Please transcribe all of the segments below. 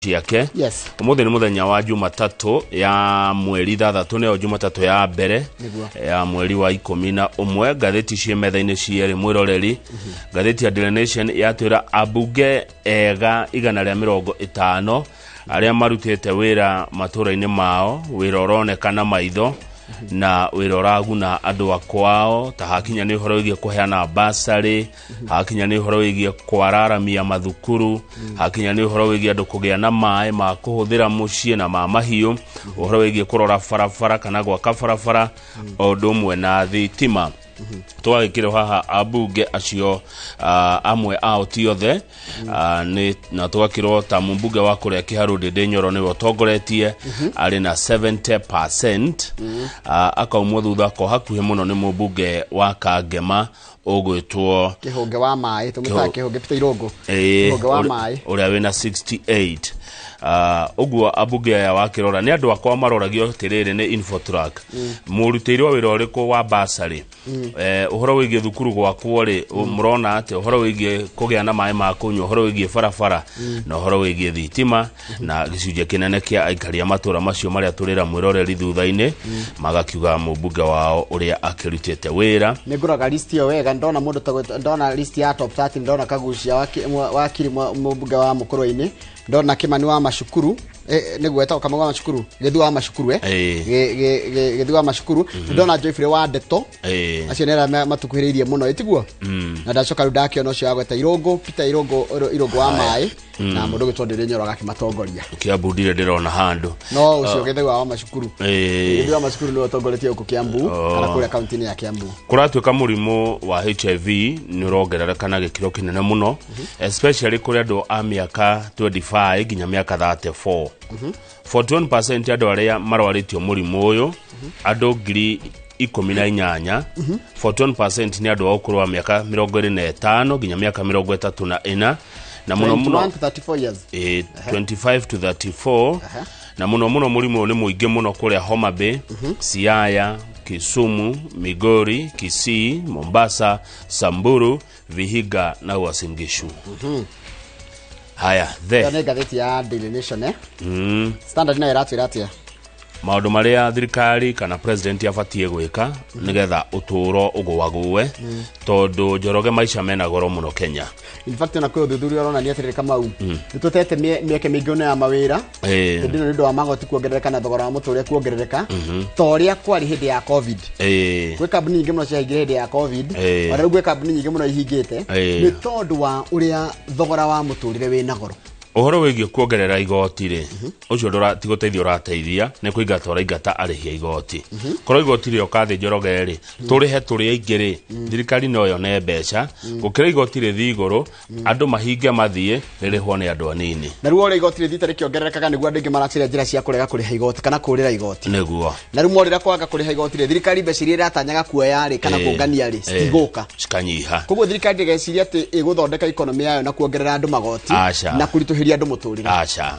ciake. Yes. Umuthi ni muthenya wa Jumatatu ya mweri 3 neo Jumatatu ya mbere ya mweri wa 11. Gatheti cie metha-ini cieri mwiroreri. Gatheti ya Daily Nation yatwira abunge ega 150 aria marutite wira matura-ini mao, wira uronekana maitho na wira uraguna andu akwao, ta hakinya ni uhoro wigie kuheana basari, hakinya ni uhoro wigie kwararamia mathukuru, hakinya ni uhoro wigie andu kugia na mai ma kuhuthira mucii na ma mahiu, uhoro wigie kurora barabara kana gwaka barabara o umwe na thitima. Twagikire haha abunge acio amwe ao ti othe ni na twakirwo ta mbunge wa kuria Kiharu Ndindi-Nyoro niwe utongoretie ari na 70%. Akaumwo thutha ko hakuhe muno ni mbunge wa Kangema ugwitwo Kihonge wa mai, tumita Kihonge Peter Irongo, Kihonge wa mai uria wina 68. Ugwo abunge ya wakirora ni andu akwa maroragio tiriri ni Infotrack. Murutiirwo wira uriku wa basari, uhoro wigie thukuru gwakwo ri murona ati uhoro wigie kugia na mai ma kunywa, uhoro wigie barabara na uhoro wigie thitima, na gicunje kinene kia aikari matura macio maria turira mwiroreri thutha-ini magakiuga mbunge wao uria akirutite wira. Niguraga list yo wega, ndona mundu ndona list ya top 30, ndona Kagucia wakiri mbunge wa Mukurwe-ini, ndona Kimani wa Mashukuru, niguo etagwo Kamau wa Mashukuru, Githu wa Mashukuru, Githu wa Mashukuru, ndona Joyfrey wa Ndeto, acio nera matukuhiririe muno itiguo, na ndacoka rudaki ono cio agweta Irongo, Peter Irongo wa mai, na mundu gitwo Ndindi-Nyoro agakimatongoria. Kiambu ndire ndirona handu No ucio Githu wa Mashukuru, Githu wa Mashukuru ni utongoretie ku Kiambu kana kuria kaunti-ini ya Kiambu. Kuratuika murimu wa HIV ni urongerereka gikiro kinene muno, especially kuri andu a miaka 25 ginya miaka 34. 41% andu aria marwaritio murimu uyu andu 18,000. 41% ni andu okuru wa miaka 25 ginya miaka 34 na muno 34 years. 25 to 34. Na muno murimu ni muingi muno kuria Homa Bay, Siaya, Kisumu, Migori, Kisii, Mombasa, Samburu, Vihiga na Uasin Gishu. Haya, the gatheti ya Daily Nation Standard na iratu iratia maundu maria thirikari kana president afatie gwika nigetha uturo ugwaguwe tondu Njoroge maisha mena goro muno Kenya. In fact na kwa thuthuria rona ni atirika Kamau nitutete mieke mingine ya mawira ndino nindo wa magoti kuongerereka na thogora wa muture kuongerereka toria kwari hindi ya covid gwe kambuni nyingi muno cia hindi ya covid wara gwe kambuni nyingi muno ihingite ni tondu wa uria thogora wa muturire wina goro. Uhoro wigie kuongerera igoti ri ucio ndora tigoteithia urateithia ni kuingata uraingata arihia igoti koro igoti ri okathi Njoroge ri turihe turi aingĩ ri thirikari no yo ne mbeca gukira igoti ri thiguru andu mahinge mathie ririhwo ni andu anini na ruo ri igoti ri thitari kiongererekaga niguo andu ingi maracira njira cia kurega kuriha igoti kana kurira igoti niguo na ruo rira kwaga kuriha igoti ri thirikari mbeca iria iratanyaga kuoya ri kana kungania ri ciguka cikanyiha koguo thirikari igeciria ati iguthondeka economy yayo na kuongerera andu magoti na kurituhiria andu muturire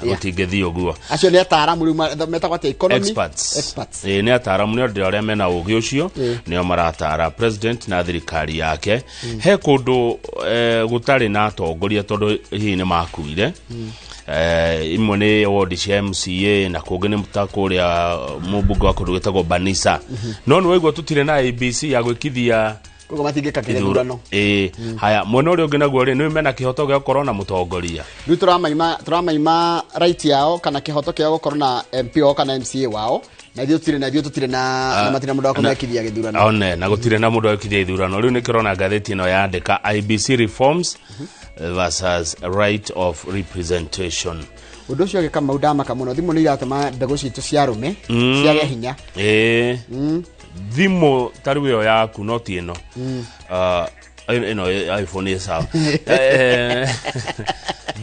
gutingethi uguo acio ni ataramu riu metagwo ati economy experts ni ataramu ni andu aria mena ugi ucio nio maratara president na thirikari yake he kundu gutari na atongoria tondu hihi ni makuire imwe ni ward cia MCA na kungi ni mutakuria mbunge wa kundu gitagwo Banisa no ni waigua tutire na ABC ya gwikithia kugo matingika kirethurano haya mwena uri ungi naguo ri ni mena kihoto gia gukorwo na mutongoria riu turamaima right yao kana kihoto kia gukorwo na MP wao kana MCA wao na ithuĩ tutire na matina mundu wa kumekithia githurano one na gutire na mundu wa kumekithia githurano riu ni kirona gatheti ino yandika IBC reforms versus right of representation. Undu ucio gika maudama kamuno thimu ni iratuma mbegu citu cia rume ciage hinya thimu tari yo yaku not ino ino iPhone is sawa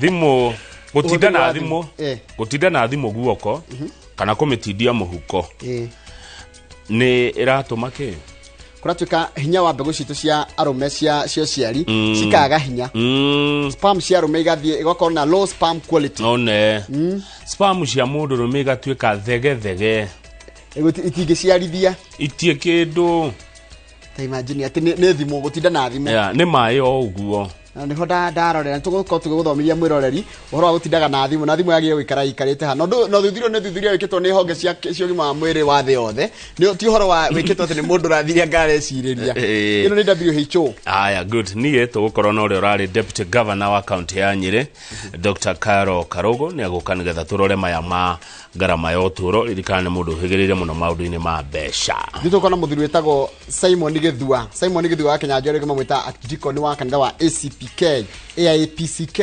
thimu gutinda na thimu guoko kana kumitidia muhuko ni iratuma ki kuratuika hinya wa mbegu citu cia arume cia ciari cikaga hinya sperm cia arume igathie igakorwo na low sperm quality sperm cia mundu rume igatuika thege itingiciarithia itie kindu ta imagine ati ni thimu gutinda na thimu ni mai o uguo na niho ndarorera tugukorwo tugithomithia mwiroreri uhoro wa gutindaga na thimu yagire guikara ikarite ha no thuthirio ni thuthirio wikitwo ni honge cia ugima wa mwiri wa thi yothe ni ti uhoro wa wikitwo ati ni mundu rathiria ngareciria ino ni WHO. Aya, good. Niye tugukorwo na uri urari deputy governor wa county ya Nyeri Dr. Karo Karogo ni aguka nigetha turore maya ma garama ya uturo ririkane mundu higirire muno maundu-ini ma besha ndituko na muthuri wetagwo Simon Githua wa Kenya Njore kama mwita Deacon wa kanitha wa AIPCK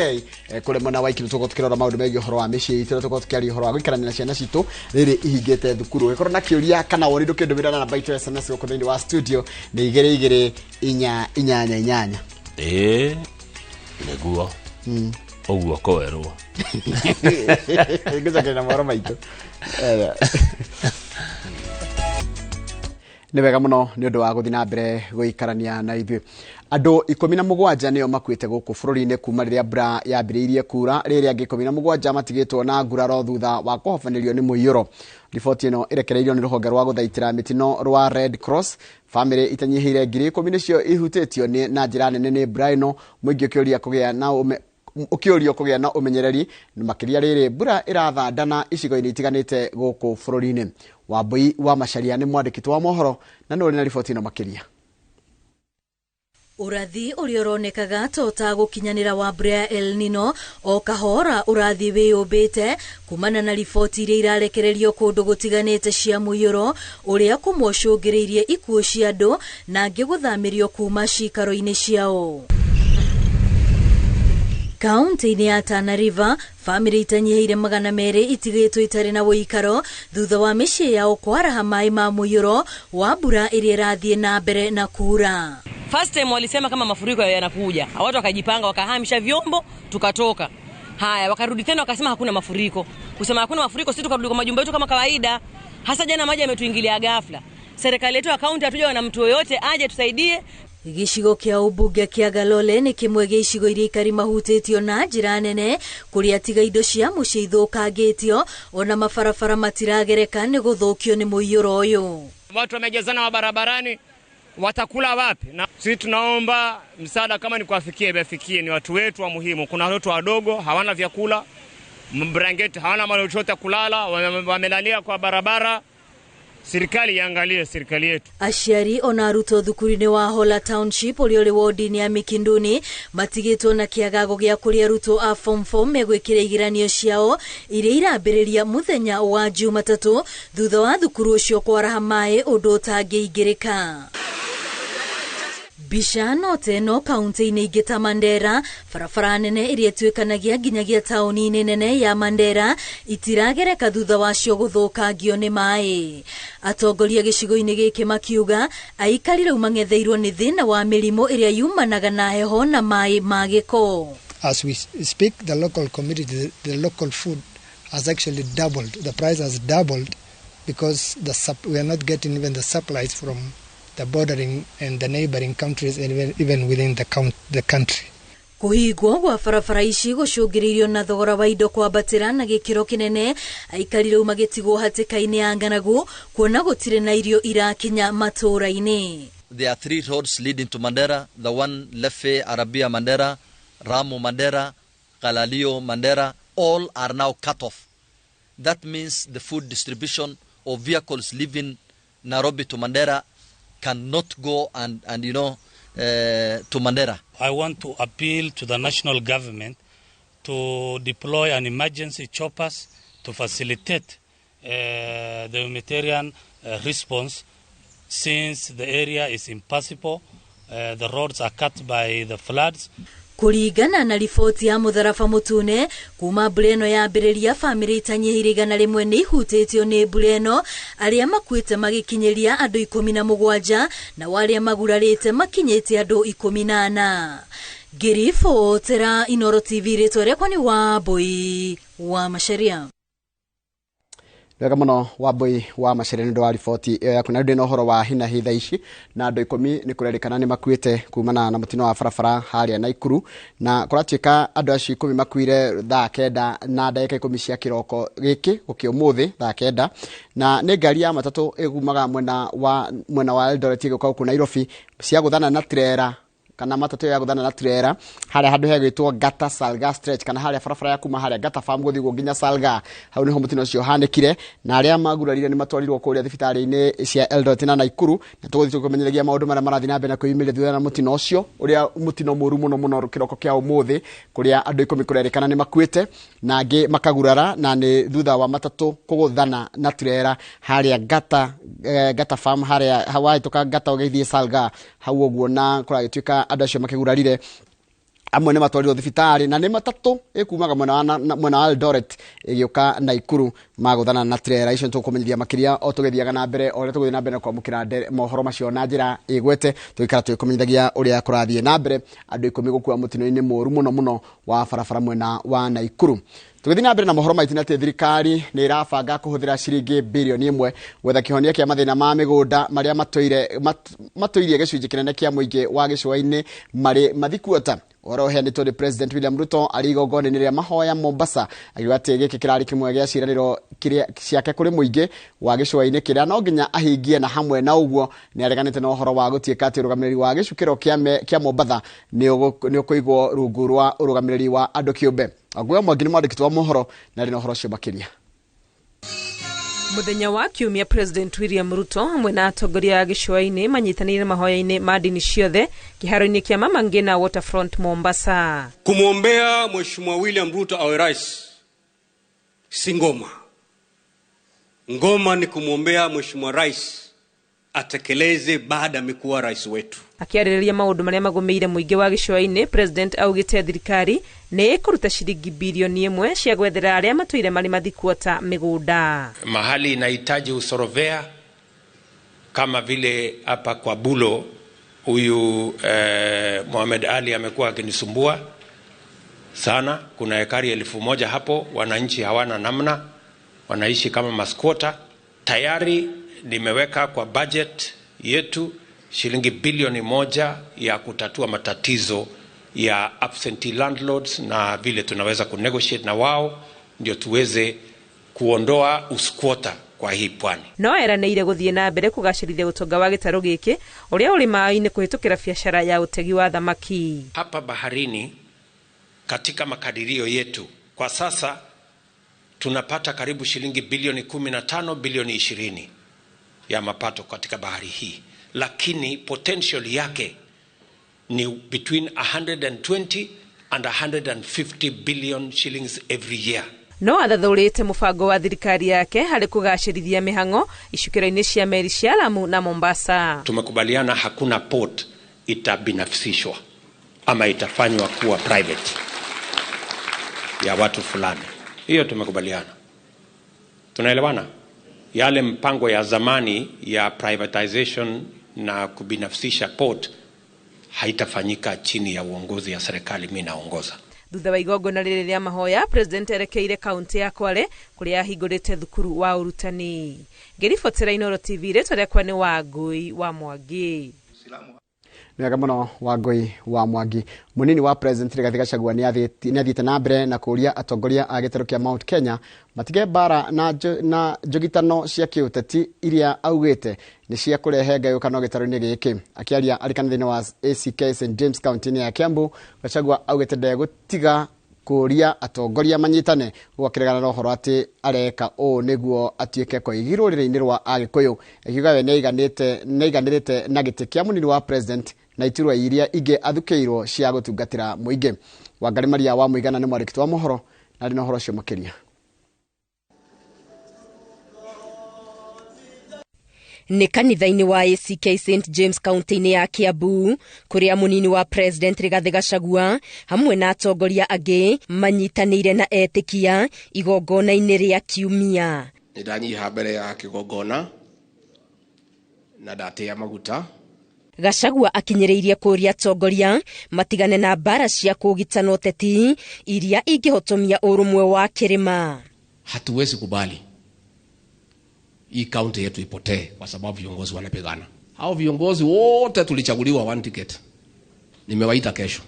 kule mwana wa ikiru tuko tukirora maundu megi horo wa mici itira tuko tukiari horo wa guikarania na ciana citu riri ihingite thukuru gikorwo na kiuria kana wori ndukindumira na namba itu SMS uko thini wa studio ni 2288 neguo oguo koerwo ngizakira na maro maitu ni wega muno ni undu wa guthi na mbere guikarania na ithuĩ andu 17 nio makuite guku bururi-ini kuma riria mbura yambiriirie kura riria angi 17 matigitwo na nguraro thutha wa kuhofanirio ni muiyuro. Riboti ino irekereirio ni ruhonge rwa guthaitira mitino rwa Red Cross. Family itanyihire 10,000 nicio ihutitio na njira nene ni mbura ino, muingi ukiorio kugia na umenyereri makiria riri mbura irathandana icigo-ini itiganite guku bururi-ini. Wambui wa Macharia ni mwandiki wa mohoro na nuri na riboti ino makiria. Urathi uri uronekaga tota gukinyanira wa mbura ya El Nino o kahora urathi wiyumbite kumana na riboti iria irarekererio kundu gutiganite cia muiyuro uria kumwocungiriirie ikuo cia andu na angi guthamirio kuma cikaro-ini ciao. Kaunti-ini ya Tana River, family itanyihire 200 itigitwo itari na wuikaro thutha wa micii yao kwaraha mai ma muiyuro wa mbura iria irathie na mbere na kura. First time walisema kama mafuriko yanakuja, watu wakajipanga wakahamisha vyombo tukatoka. Haya wakarudi tena wakasema hakuna mafuriko. Kusema hakuna mafuriko sisi tukarudi kwa majumba yetu kama kawaida. Hasa jana maji yametuingilia ghafla. Serikali yetu ya kaunti hatujawa na mtu yoyote aje tusaidie. Gicigo kia ubunge kia Galole ni kimwe gia icigo iria ikari mahutitio na njira nene kuria tiga indo cia mucii ithukangitio ona mabarabara matiragereka ni guthukio ni muiyuro uyu. Watu wamejazana barabarani, watakula wapi? Na sisi tunaomba msaada kama ni kuwafikia befikie, ni watu wetu wa muhimu. Kuna watoto wadogo hawana vyakula, mbrangeti hawana mahali chochote kulala, wamelalia kwa barabara. Serikali iangalie, serikali yetu. Aciari ona aruto thukuru-ini wa Hola Township uri wodi-ini ya Mikinduni matigitwo na kiagago gia kuria aruto a form 4 megwikira igiranio ciao iria irambiriria muthenya wa Jumatatu thutha wa thukuru ucio kwaraha mai undu utangiingirika. Bishano teno kaunti-ini ingi ta Mandera, barabara nene iria tuikanagia nginyagia tauni-ini nene ya Mandera itiragereka thutha wacio guthukangio ni mai. Atongoria gicigo-ini giki makiuga aikari rĩu mangetheirwo ni thina wa mirimo iria yumanaga na heho na mai ma giko. As we speak, the local community, the local food has actually doubled. The price has doubled because we are not getting even the supplies from the bordering and the neighboring countries and even within the country. Kuhigwo gwa barabara ici gucungiririo na thogora wa indo kwambatira na gikiro kinene aikari rĩu magitigwo hatĩka-inĩ ya ng'aragu kuona gutire na irio irakinya matura-ini. There are 3 roads leading to Mandera, the one Lefe Arabia Mandera, Ramu Mandera, Kalalio Mandera, all are now cut off. That means the food distribution of vehicles leaving Nairobi to Mandera cannot go and to Mandera. I want to appeal to the national government to deploy an emergency choppers to facilitate the humanitarian response since the area is impassable, the roads are cut by the floods. Kuringana na riboti ya Mutharaba Mutune kuma mbura ĩno yambĩrĩria family itanyihire 100 ni ihutĩtio ni mbura ĩno aria makuĩte magikinyeria andu 17 na waria magurarĩte makinyĩte andu 14. Girifo tera Inoro TV rĩtwa rĩakwa ni Wambui wa Macharia. Wega muno Wambui wa Macharia ndo wa riboti yaku na ndĩ na ũhoro wa hina hitha ici na andũ 10 ni kurerikana ni makuĩte kumana na mutino wa barabara haria Naikuru na kuratuĩka andũ acio 10 makuire thaa 9 na ndagĩka 10 cia kiroko gĩkĩ ũkĩũmũthĩ thaa 9 na nĩ ngari ya matatũ ĩgumaga mwena wa Eldoret ĩgĩũka gũkũ Nairobi cia gũthana na trailer kana matatu ya guthana na trailer haria handu hegwitwo Gata Salga stretch kana haria barabara ya kuma haria Gata farm guthigwo nginya Salga hau niho mutino ucio hanikire na aria magurarire ni matwarirwo kuria thibitari-ini cia Eldoret na Naikuru na tuguthi kumenyeragia maundu maria marathi na mbere na kuimire thutha na mutino ucio uria mutino muru muno kiroko kia umuthi kuria andu 10 kurerikana ni makuite na angi makagurara na ni thutha wa matatu kuguthana na trailer haria Gata farm haria Hawaii toka Gata ugeithie Salga hau oguo na kuragituika andu acio makigurarire amwe ni matwarirwo thibitari na ni matatu ikumaga mwena wa Eldoret igioka Naikuru maguthana na trailer icio tukumenyithia makiria o tugithiaga na mbere o ria tuguthi na mbere kwamukira mohoro macio na njira igwete tuikara tukumenyithagia uria kurathie na mbere andu 10 gukua mutino-ini moru muno wa barabara mwena wa Naikuru. Tugithi na mbere na mohoro maitu na thirikari ni irabanga kuhuthira ciringi bilioni 1 gwetha kihonia kia mathina ma migunda maria matoirie gicunji kinene kia muingi wa gicua-ini mari mathikuota oro heanitwo ni President William Ruto arigogone ria mahoya Mombasa agiuga ati giki kirari kimwe gia ciraniro kiria ciake kuri muingi wa gicua-ini kiria no nginya ahingie na hamwe na uguo ni areganite na uhoro wa gutiika ati urugamiriri wa gicukiro kia Mombasa ni ukuigwo rungu rwa urugamiriri wa andu kiumbe agwe mwangini mwandikitwa mohoro na rino horo cio makiria. Muthenya wa kiumia President William Ruto amwe na atongoria a gicua-ini manyitanire mahoya-ini ma dini ciothe kiharo-ini kia Mama Ngina Waterfront Mombasa kumwombea Mheshimiwa William Ruto awe rais. Si ngoma ni kumwombea Mheshimiwa rais atekeleze baada amekuwa rais wetu. Akiarĩrĩria maundu maria magumeire muingi wa gicua-ini, President augite thirikari ni ikuruta shilingi bilioni 1 cia gwethera aria matuire mari mathikuota migunda. Mahali inahitaji usorovea kama vile hapa kwa Bulo huyu Mohamed Ali amekuwa akinisumbua sana. Kuna ekari 1000 hapo, wananchi hawana namna, wanaishi kama maskota. Tayari nimeweka kwa budget yetu shilingi bilioni 1 ya kutatua matatizo ya absentee landlords na vile tunaweza kunegotiate na wao ndio tuweze kuondoa usquatter kwa hii pwani. No eranĩire guthie na mbere kugacirithia utonga wa gitaro giki uria uri maaĩ-ini kuhitukira biashara ya utegi wa thamaki. Hapa baharini katika makadirio yetu kwa sasa tunapata karibu shilingi bilioni 15 bilioni 20 ya mapato katika bahari hii, lakini potential yake ni between 120 and 150 billion shillings every year. No athathurite mubango wa thirikari yake hari kugacirithia mihango icukiro-ini cia meri cia Lamu na Mombasa. Tumekubaliana hakuna port itabinafsishwa ama itafanywa kuwa private ya watu fulani. Hiyo tumekubaliana. Tunaelewana? Yale mpango ya zamani ya privatization na kubinafsisha port haitafanyika chini ya uongozi ya serikali mimi naongoza. Thutha wa igongona rĩrĩ rĩa mahoya, President erekeire kaunti ya Kwale kuria ahingũrĩte thukuru wa urutani. Ngĩribotera Inooro TV rĩtwa rĩakwa nĩ Wangui wa Mwangi. Nĩaga mũno Wangui wa Mwangi. Munini wa President Rigathi Gachagua ni athiĩte na mbere na kuria atongoria a gĩtarũ kia Mount Kenya matige bara na njogitano cia kĩũteti iria augĩte ni cia kurehe ngayũkano gĩtarũ-inĩ gĩkĩ. Akiaria arĩ kanitha-inĩ wa ACK St James County ya Kiambu, Gachagua augĩte ndegũtiga kuria atongoria manyitane gwakiregana na ũhoro atĩ areka ũũ nĩguo atuĩke kũigi rũrĩrĩ-inĩ rwa Agĩkũyũ. Akiuga we nĩaiganĩrĩte na gĩtĩ kĩa munini wa President na iturwa iria ingĩ athukĩirwo cia gũtungatĩra mũingĩ. Wangari Maria wa Mũigana nĩ mwandĩkĩtwo wa mohoro na rĩ na ũhoro ũcio makĩria. Ni kanitha-ini wa ACK St James County ya Kiambu kuria munini wa President Rigathi Gachagua hamwe na atongoria angĩ manyitanĩire na etĩkia igongona-inĩ rĩa kiumia. Nĩndanyiha mbere ya kĩgongona na ndatĩa maguta. Gachagua akinyĩrĩirie kũria atongoria matigane na mbara cia kũgitana ũteti iria ingĩhotomia ũrũmwe wa kĩrĩma. Hatuwezi kubali hii kaunti yetu ipotee kwa sababu viongozi wanapigana. Hao viongozi wote tulichaguliwa one ticket. Nimewaita kesho.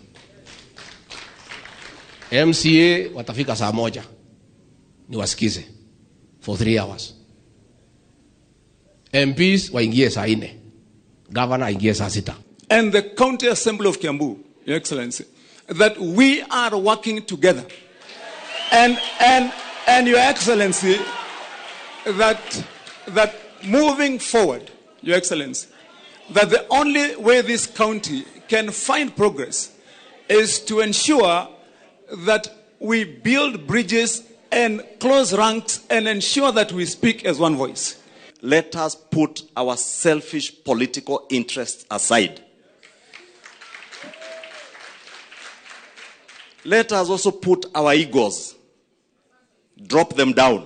MCA watafika saa 1. Niwasikize for 3 hours. MPs waingie saa 4. Governor aingie saa 6. and the County Assembly of Kiambu, Your Excellency, that we are working together. And Your Excellency, that moving forward, Your Excellency, that the only way this county can find progress is to ensure that we build bridges and close ranks and ensure that we speak as one voice. Let us put our selfish political interests aside. Let us also put our egos, drop them down.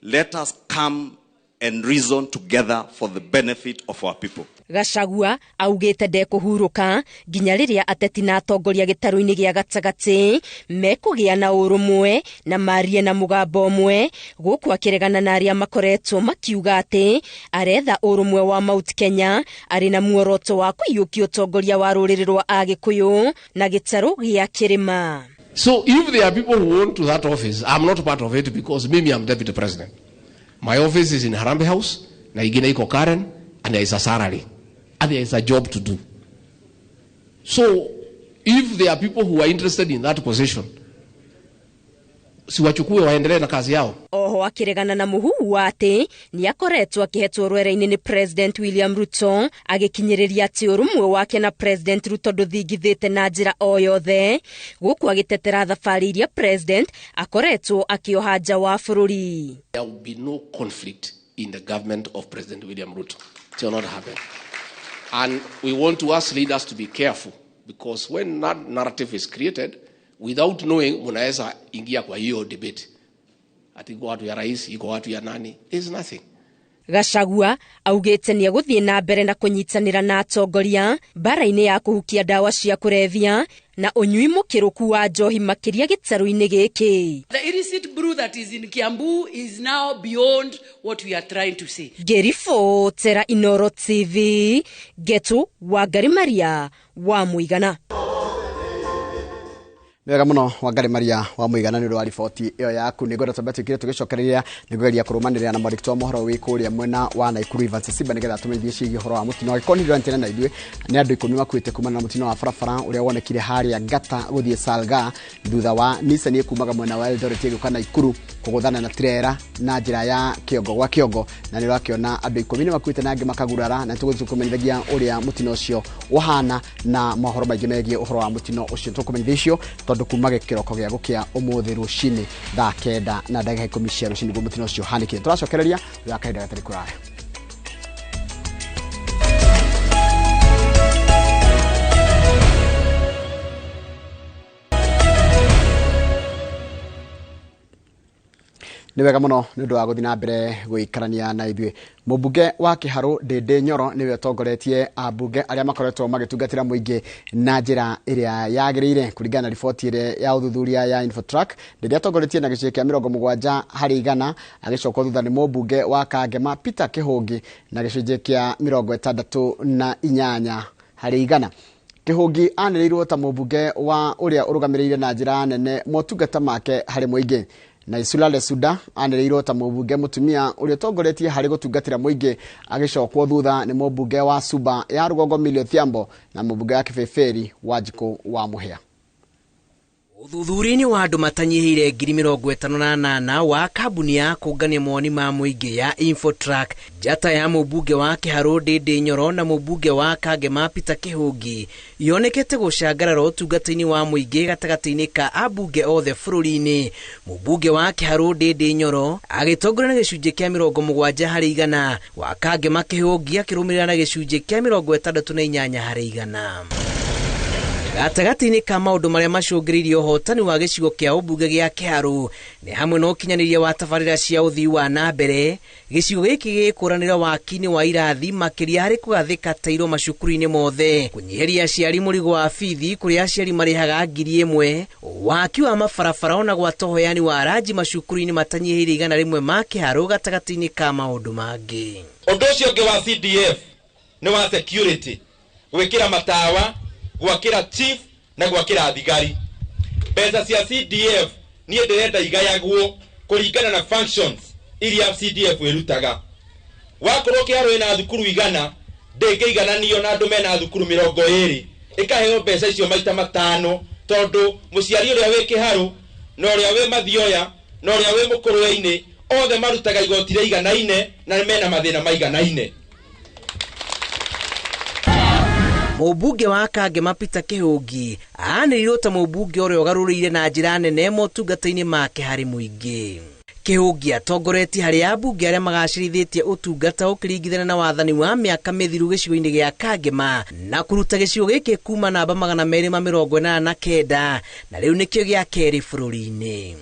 Let us come and reason together for the benefit of our people. Gachagua augite ndekuhuruka nginya riria ateti na atongoria gitaru-ini gia gatagati mekugia na urumwe na marie na mugambo umwe guku akiregana na aria makoretwo makiuga ati aretha urumwe wa Mount Kenya ari na muoroto wa kuyukia utongoria wa ruriri rwa Agikuyu na gitaru gia Kirima. So if there are people who want to that office, I'm not part of it because maybe I'm deputy president. My office is in Harambee House, na igine iko Karen, and there is a salary. And there is a job to do. So, if there are people who are interested in that position, siwachukue waendelee na kazi yao. Oho akiregana na muhuu wate ni akoretwo akihetwo rwera-ini ni President William Ruto agikinyiriria ati urumwe wake na President Ruto nduthingithite na njira o yothe guku agitetera thabari iria President akoretwo akioha nja wa bururi. There will be no conflict in the government of President William Ruto. It will not happen. And we want to ask leaders to be careful because when that narrative is created, without knowing, munaweza ingia kwa hiyo debate. Ati iko watu ya rais, iko watu ya nani, there's nothing. Gachagua augite ni aguthie na mbere na kunyitanira na atongoria bara-ini ya kuhukia dawa cia kurevia na unyui mukiruku wa njohi makiria gitaru-ini giki. The illicit brew that is in Kiambu is now beyond what we are trying to say. Gerifo Tera Inoro TV Getu Wangari Maria wa Muigana. Wega muno Wangari Maria wa Muigana ni ro riboti iyo yaku ni gwenda twambe twikire tugicokereria ni gweria kurumanirira na mwandiki wa mohoro wi kuria mwena wa Naikuru Evans Simba nigetha tumithie ciigi horo wa mutino ikonirwo ntene na ithue ni andu 10 makuite kumana na mutino wa barabara uria wonekire haria Ngata guthie Salga thutha wa Nissan ikumaga mwena wa Eldoret iguka Naikuru kuguthana na trailer na njira ya kiongo gwa kiongo na ni rakiona andu 10 makuite na angi makagurara na tugucukumenyithagia uria mutino ucio uhana na mohoro maingi megie uhoro wa mutino ucio tukumenyithicio kumage kiroko gya gukia umuthi rucini thaa 9 na ndagika 10 cia rucini mutino ucio hanikire turacokereria ya kaida gatari kuraya. Ni wega muno ni ndu wa guthina mbere guikarania na ithue mubunge wa Kiharu Ndindi Nyoro niwe tongoretie abunge aria makoretwo magitungatira muingi na njira iria yagirire kuringana na riboti ire ya uthuthuria ya Infotrack. Ndindi atongoretie na gicike 70 harĩ 100 agicoka thutha ni mubunge wa Kangema Peter Kihungi na gicike kia 68 harĩ 100. Kihungi anirirwo ta mubunge wa uria urugamirire na njira nene motungata make harĩ muingi na Isulale Suda anirirwo ta mubunge mutumia uri tongoretie hari gutungatira muingi agicokwo thutha ni mubunge wa Suba ya Rugongo Milio Thiambo na mubunge wa Kibeferi Wanjiku wa Muhia. Uthuthuria-ini wa andu matanyihire 58 wa kambuni ya kungania moni ma muingi ya Infotrack njata ya mubunge wa Kiharu Ndindi Nyoro na mubunge wa Kangema Peter Kihungi yonekete gucangarara utungata-ini wa muingi gatagati-ini ka abunge othe bururi-ini. Mubunge wa Kiharu Ndindi Nyoro agitongoria na gicunji kia 70 harĩ 100 wa Kangema Kihungi akirumirira na gicunji kia 68 harĩ 100. Gatagati-ini ka maundu maria macungiririe uhotani wa gicigo kia ubunge gia Kiharu ni hamwe no kinyaniria wa tabarira cia uthii wa na mbere gicigo giki gikuranira wakini wa irathi makiria hari kugathika tairo macukuru-ini mothe kunyiheria aciari murigo wa bithi kuria aciari marihaga 1,000 waki wa mabarabara ona gwatohoyani wa rangi macukuru-ini matanyihire 100 ma Kiharu gatagati-ini ka maundu mangi. Undu ucio ungi wa CDF ni wa security gwikira matawa gwakira chief na gwakira thigari. Pesa cia CDF nie ndirenda igayagwo kuringana na functions iria CDF irutaga. Wakorwo Kiharu ina thukuru 100 ndĩngĩigananio na andũ mena thukuru 20 ĩkaheo mbeca icio maita 5 tondu mũciari ũrĩa wĩ Kĩharũ na ũrĩa wĩ Mathioya na ũrĩa wĩ Mũkũrwe-inĩ othe marutaga igoti rĩiganaine na mena mathĩna maiganaine. Mũmbunge wa Kangema Peter Kĩhũngi aanĩrĩirwo ta mũmbunge ũrĩa ũgarũrĩire na njĩra nene motungata-inĩ make harĩ mũingĩ. Kĩhũngi atongoretie harĩ ambunge arĩa magacĩrithĩtie ũtungata ũkĩringithania na wathani wa mĩaka mĩthiru gĩcigo-inĩ gĩa Kangema na kũruta gĩcigo gĩkĩ kuma namba 289 na rĩu nĩkĩo gĩa kerĩ bũrũri-inĩ.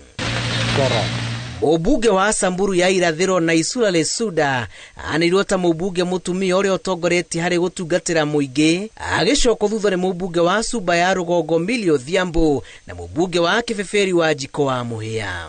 Mũmbunge wa Samburu ya irathĩro na Isura Lesuda aanĩrĩirwo ta mũmbunge mũtumia ũrĩa ũtongoretie harĩ gũtungatĩra mũingĩ, agĩcoka thutha nĩ mũmbunge wa Suba ya Rũgongo Millie Odhiambo na mũmbunge wa Kĩbeberi wa Njiko wa Mũhĩa.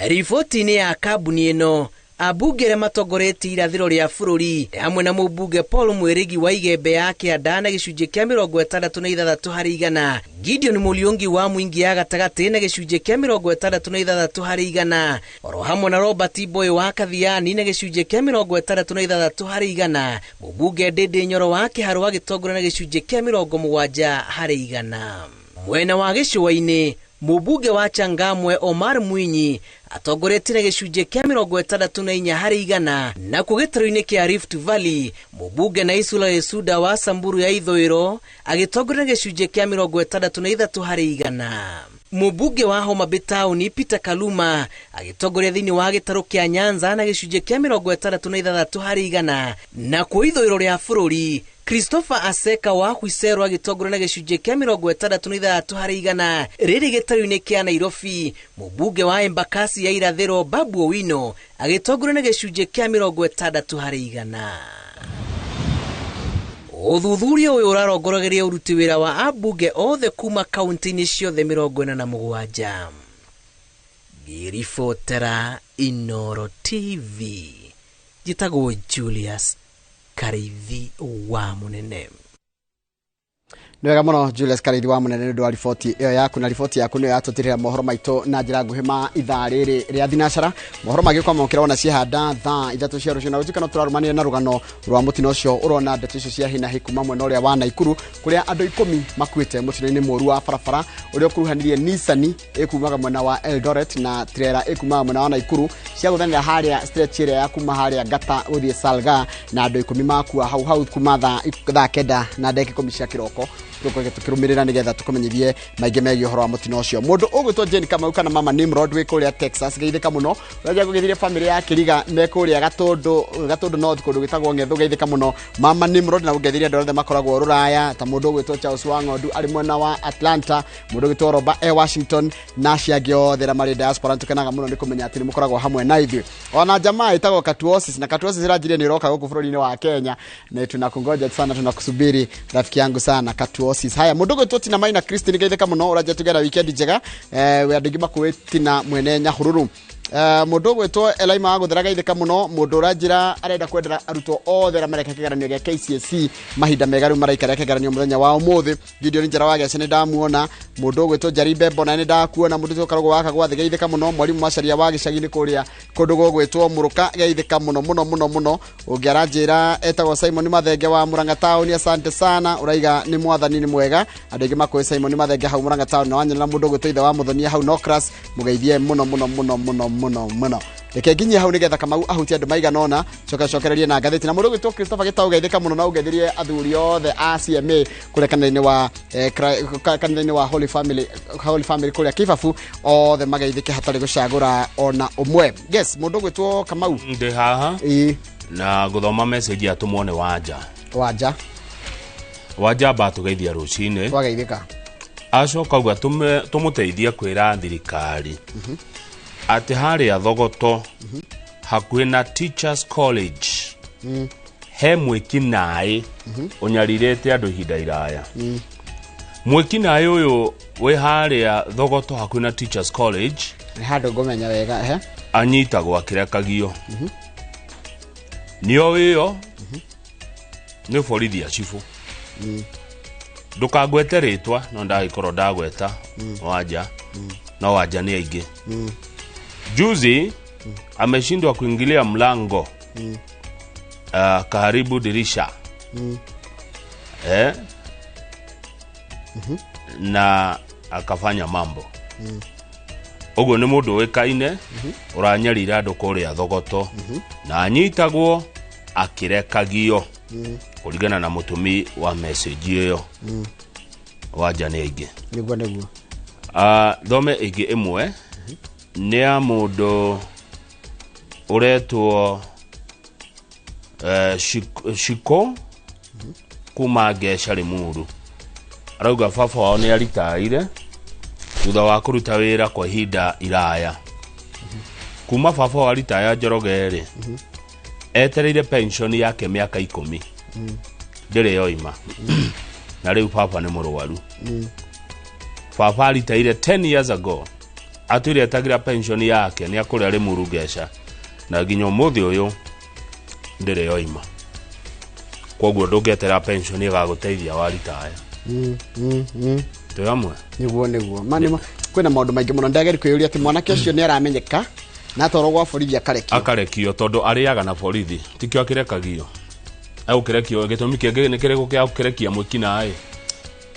Riboti-inĩ ya kambuni ĩno, ambunge arĩa matongoretie irathĩro rĩa bũrũri hamwe na mũmbunge Paul Mwĩrigi wa Igembe ya Kĩanda na gĩcunjĩ kĩa 66%, Gideon Mũliũngi wa Mwingi ya Gatagatĩ na gĩcunjĩ kĩa 66%, oro hamwe na Robert Boy wa Kathiani na gĩcunjĩ kĩa 66%, mũmbunge Ndĩndĩ Nyoro wa Kĩharũ agĩtongoria na gĩcunjĩ kĩa 70%. Mwena wa gĩcũa-inĩ, mũmbunge wa Changamwe Omar Mwinyi atongoretie na gĩcunjĩ kĩa 64% na gĩtarũ-inĩ kĩa Rift Valley, mũmbunge na Isula Lesuda wa Samburu ya ithũĩro agĩtongoria na gĩcunjĩ kĩa 63%. Mũmbunge wa Homa Bay Town Peter Kaluma agĩtongoria thĩinĩ wa gĩtarũ kĩa Nyanza na gĩcunjĩ kĩa 66%, na ithũĩro rĩa bũrũri Christopher Aseka wa Hwisero agĩtongoria na gĩcunjĩ kĩa 63%, rĩrĩ gĩtarũ-inĩ kĩa Nairobi mũmbunge wa Embakasi ya irathĩro Babu Owino agĩtongoria na gĩcunjĩ kĩa 60%. Ũthuthuria ũyũ ũrarongoragĩria ũruti wĩra wa ambunge othe kuma kaunti-inĩ ciothe 47. Ngĩribotera Inooro TV, njĩtagwo Julius Karithi wa Munene. Nĩwega mũno Julius Karithi wa Munene nĩ wa riboti ĩyo yaku, na riboti yaku nĩyo yatũtirĩra mohoro maitũ na njĩra nguhĩ ma ithaa rĩrĩ rĩa thinacara. Mohoro magĩũka mokĩra ona ciehanda thaa 3 cia rũciũ, na rũciũ tũrarumanire na rũgano rwa mũtino ũcio ũrona ndeto icio cia hina kuma mwena ũrĩa wa Naikuru, kũrĩa andũ 10 makuĩte mũtino-inĩ mũru wa barabara ũrĩa ũkuruhanirie Nissan ĩkumaga mwena wa Eldoret na trailer ĩkumaga mwena wa Naikuru cia gũthanĩra harĩa stretch ĩrĩa ya kuma harĩa Ngata gũthiĩ Salga, na andũ 10 makua hau kuma thaa 9 na ndagĩka 10 cia kĩroko. Tukirumirira nigetha tukumenyithie maingĩ megiĩ ũhoro wa mũtino ũcio. Mũndũ ũgwĩtwo Jane Kamau kana Mama Nimrod wĩ kũrĩa Texas geithĩka mũno, ũrĩa gũgĩthirie family ya Kĩriga me kũrĩa Gatũndũ North kũndũ gwĩtagwo Ng'ethu, geithĩka mũno Mama Nimrod, na gũgĩthirie andũ othe makoragwo Rũraya ta mũndũ ũgwĩtwo Charles Wang'ondu arĩ mwena wa Atlanta, mũndũ ũgwĩtwo Roba Washington na ciangĩ othe na marĩ diaspora. Tukanaga mũno nĩ kũmenya atĩ nĩ mũkoragwo hamwe na ithuĩ. Ona jamaa ĩtagwo Katuosis, na Katuosis ĩranjirie nĩ ũroka gũkũ bũrũri-inĩ wa Kenya, na tunakungoja sana, tunakusubiri rafiki yangu sana Katuosis. Haya, mũndũ ũgwĩtwo Tina Maina Christine geithĩka mũno, ũrajia tũgera weekend njega we andũ makuĩ Tina mwene Nyahururu. Mũndũ ũgwĩtwo Elaima wa Gũthera geithĩka mũno, mũndũ ũranjĩra arenda kwendera arutwo othe arĩa mareka kĩgeranio gĩa KCSE mahinda mega rĩu maraikara kĩgeranio mũthenya wa ũmũthĩ. Gideon Njera wa Gĩaca nĩ ndamuona, mũndũ ũgwĩtwo Jaribe Bona nĩ ndakuona, mũndũ ũcio karogwo waka gwathĩ geithĩka mũno, mwarimu Macharia wa gĩcagi-inĩ kũrĩa kũndũ gũgwĩtwo Mũrũka geithĩka mũno. Ũngĩ aranjĩra etagwo Simon Mathenge wa Murang'a Town, asante sana, ũraiga nĩ mwathani nĩ mwega, andũ aingĩ makwĩ Simon Mathenge hau Murang'a Town, na wanyina mũndũ ũgwĩtwo ithe wa Mũthonia hau Nokras, mũgeithie mũno. Reke nginyie hau nigetha Kamau ahutia andũ maigana ona, cokererie na ngathĩti. Na mũndũ ũgwĩtwo Christopher Gĩtaũ geithĩka mũno, na ũgeithirie athuri othe a CMA kũrĩa kanitha-inĩ wa Holy Family kũrĩa Kibabu, othe mageithĩke hatarĩ gũcagũra ona ũmwe. Yes, mũndũ ũgwĩtwo Kamau ndĩ haha na gũthoma message atũmwo nĩ Wanja batũgeithia rũcinĩ, wageithĩka acoka uga tũmũteithie kwĩra thirikari atĩ harĩa Thogoto hakuhĩ na Teachers College he mwĩkinaĩ ũnyarirĩte andũ ihinda iraya. Mwĩkinaĩ ũyũ wĩ harĩa Thogoto hakuhĩ na Teachers College nĩ handũ ngũmenya wega anyitagwo akĩrekagio nĩo wĩyo nĩ borithi acibu. Ndũkagwete rĩtwa, no ndagĩkorwo ndagweta Wanja, no Wanja nĩ aingĩ. Juzi ameshindwa kuingilia mlango karibu dirisha na akafanya mambo uguo ni mundu wikaine uranyarira andu kuria thogoto na anyitagwo akirekagio kuringana na mutumi wa message iyo waja ni ingi niguo thome ingi imwe ni ya mundu uretwo Shiko kuma Gesha Limuru arauga baba wao ni aritaire thutha wa kuruta wira kwa ihinda iraya kuma baba wa ritaya Njoroge etereire pension yake miaka 10 ndire yoima na riu baba ni murwaru baba aritaire 10 years ago atwire atagira pension yake ni akuria Limuru Gesha na ginyo muthi uyu ndire yoima koguo ndungetera pension igaguteithia wa ritaya tuyamwe niguo mani kwina maundu maingi muno ndageri kwiyuria ati mwana kesho ni aramenyeka na toro gwa borithi akarekio tondu ariaga na borithi tikio akirekagio au kirekio gitumi kingi ni kirego kia kirekia mwikina ai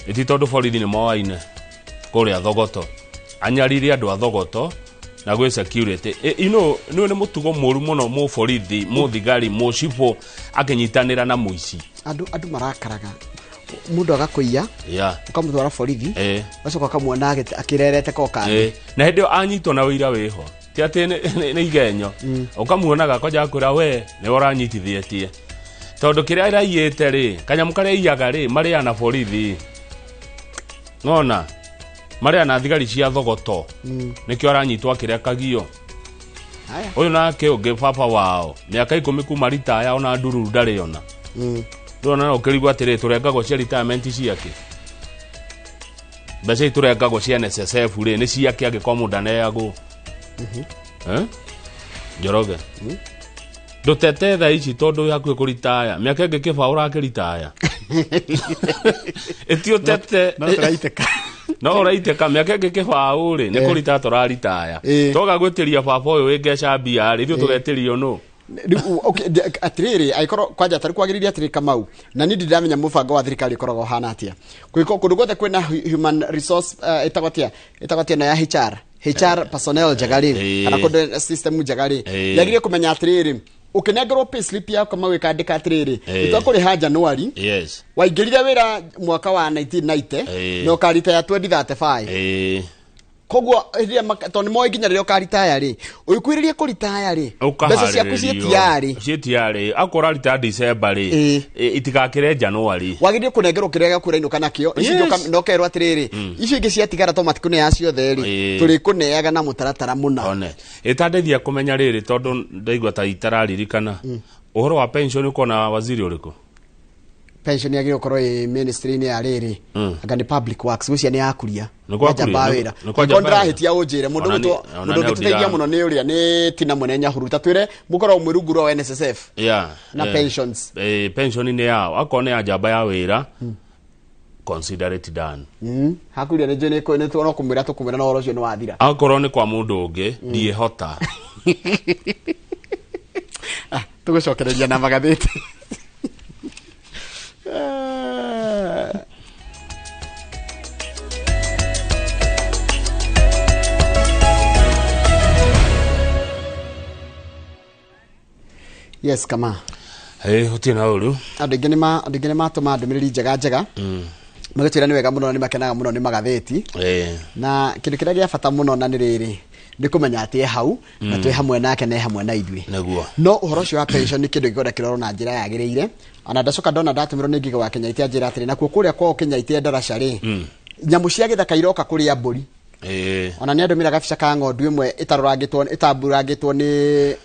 iti tondu borithi ni moaine kuria thogoto anyariri andu a thogoto na gwe security ni mutugo moru muno mu borithi mu thigari mu cipo akinyitanira na muici andu marakaraga mundu agakuiya ukamutwara borithi bacoka akamwona akirerete koka na hindio anyitwo na wira wiho ti ati ni igenyo ukamuona gakoja kura we ni uranyitithietie tondu kiria iraiyete ri kanyamu karia iyaga ri mari ana borithi ngona mari ana thigari cia thogoto nikio aranyitwo akirekagio uyu nake ungi baba wao miaka 10 kuma ritaya ona ndururu ndariona ndona ukirigwa atiri turengagwo cia retirement ciake bese turengagwo cia NSSF ri ni ciake agikwa mundaneagwo Njoroge ndutete tha ici tondu yakwe kuritaya miaka ingi kiba urakiritaya etio tete no turaiteka no uraiteka miaka ingi kiba uri ni kurita turaritaya toga gwitiria baba uyu wingesha mbia ri ithu tugetirio no atiriri aikoro kwaja tari kwagiriria atiri Kamau na nindi ndamenya mubango wa thirikari koragwo hana atia kuiko kundu gothe kwina human resource itagotia na ya HR personnel jagari kana kundu system jagari yagire kumenya atiriri ukinegero payslip yako Kamau ikandika atiriri itakuri ha January waingirire wira mwaka wa 1990 no karita ya 2035 kogwa iria toni mo iginya rio karitaya ri uyukwiririe kuritaya ri besa cia kucietiari akora rita December ri itigakire January wagirie kunengerwo kirega kuraino kana kio icio ndokerwo atiriri icio ingi ciatigara automatic ne yacio theri turi kuneaga na mutaratara muna one itandethia kumenya riri tondu ndaigwa ta itararirikana uhoro wa pension uko na waziri uriku pension yagire ukorwo ministry ni ya riri agani public works gucia ni yakuria nkwajabawira kondrahitia ujire mundu gituteithia muno ni uria ni tina munenya huruta twire mukorwo mwiruguro wa NSSF na pensions pension ni yao akone ajaba ya wira consider it done hakuria ni jene ko ni tuona kumira tukumira na oro cio ni wathira akorwo ni kwa mundu ungi die hota tugucokereria na magatheti yes kama utina uru andingi ni matuma ndumiriri njega magitwira ni wega muno ni makenaga muno ni magatheti na kindu kiria gia bata muno na ni riri ni kumenya ati hau na twi hamwe nake na hamwe na idwi no uhoro cio wa pension ni kindu gigoda kiroro na njira yagiriire ona ndacoka ndona ndatumiro ni ngigo wa Kenya itia njira atiri na kuria kwa Kenya itia ndaraca ri nyamu cia githaka iroka kuria mburi ona ni andumira gabica ka ng'ondu imwe itamburangitwo ni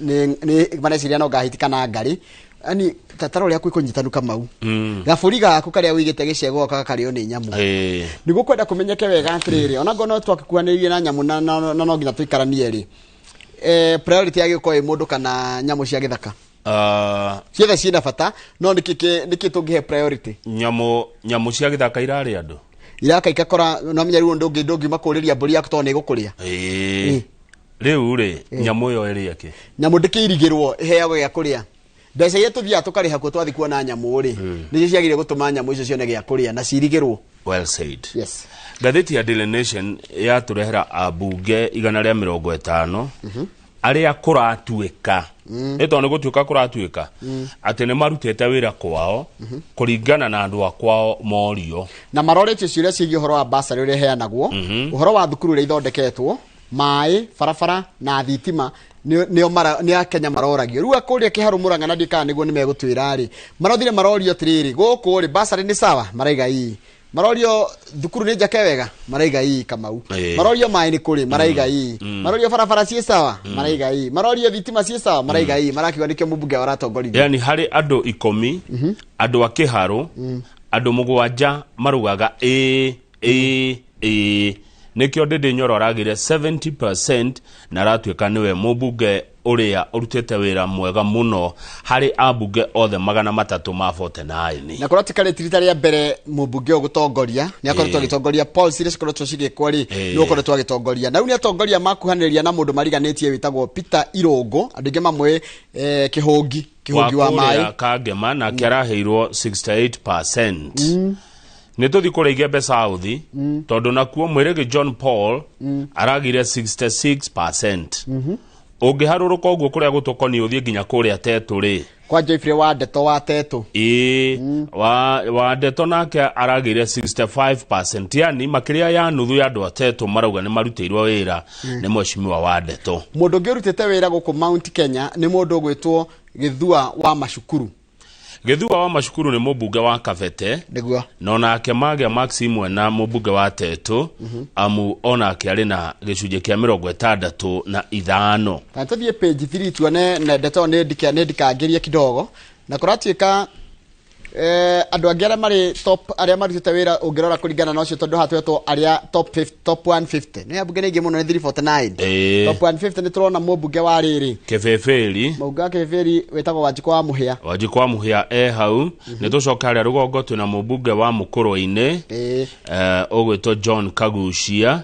maneciria no gahitika na ngari ani tataro ria kwikunyitanu Kamau gaburi gaku karia wigite gicego kakareo ni nyamu nigu kwenda kumenyeke wega atiriri ona ngono twakikuanirie na nyamu na no nginya tuikaranie ri priority yake ko mundu kana nyamu cia githaka ciothe ciina bata no niki tungihe priority nyamu cia githaka irari andu iraka ikakora no menya riu ndungi makuriria mburi yaku to ni gukuria riu ri nyamu yo iri yake nyamu ndikirigirwo heawe ya kuria mbeca iria tuthia tukariha ko twathi kuona nyamu ri ni ciagire gutuma nyamu icio cione gia kuria na cirigirwo. Well said. Yes. Gatheti ya Daily Nation ya turehera abunge 150 aria kuratuika eto ne gutuika kuratuika ati ne marutete wira kwao kuringana na andu akwao morio na maroretie ciuria ciigi horo wa basari uri heanagwo uhoro wa thukuru ri ithondeketwo mai farafara na thitima ni akenya maroragio riu akuria kiharu Murang'a na ndika niguo ni megutwira ri marothire marorio tiriri guku ri basari ni sawa maraiga ii marorio thukuru ni njake wega maraiga ii Kamau marorio mai ni kuri maraiga ii marorio farafara cie sawa maraiga ii marorio thitima cie sawa maraiga ii marakiwa nikio mubunge waratongorithia yani hari andu 10 andu akiharu andu mugwanja marugaga nikio Ndindi Nyoro aragire 70% na ratuika niwe mubunge uria urutete wira mwega muno hari abunge othe 349 na kuratikale tirita ya mbere mubunge ugutongoria ni akoretwo agitongoria Paul Silas koretwo cigikwo ri ni ukoretwo agitongoria na uni atongoria makuhaniriria na mundu mariganitie witagwo Peter Irongo andinge mamwe kihungi wa mai Kangema na kiaraheirwo 68%. Nituthi kureigia mbeca uthi tondu nakuo mwirigi John Paul aragire 66%. Ungiharuruka uguo kuria gutokoni uthie nginya kuria Tetu ri kwa Jeffrey wa Ndeto wa Tetu wa Ndeto nake aragire 65%. Yani makiria ya nuthu ya andu Tetu marauga ni maruteirwo wira ni mweshimiwa wa Ndeto. Mundu ngirutete wira guku Mount Kenya ni mundu gwitwo Githua wa Mashukuru. Githua wa Mashukuru ni mubunge wa Kavete niguo nona ake Mage Maximwe na mubunge wa Tetu amu ona ake ari na gicunje kia 65 na tuthie page 3 tuone na Ndeto ne ndikageria kidogo na kuratuika andu angere mari top aria marutite wira ungirora kuringana na ucio tondu hatwetwo aria top 150 ni abunge ningi muno ni 349 top 150 ni turona mubunge wa riri Kebeferi mauga Kebeferi wetagwo Wanjikwa wa Muhia hau ni tucoka aria rugongo twina mubunge wa Mukurwa-ini ugwitwo John Kagucia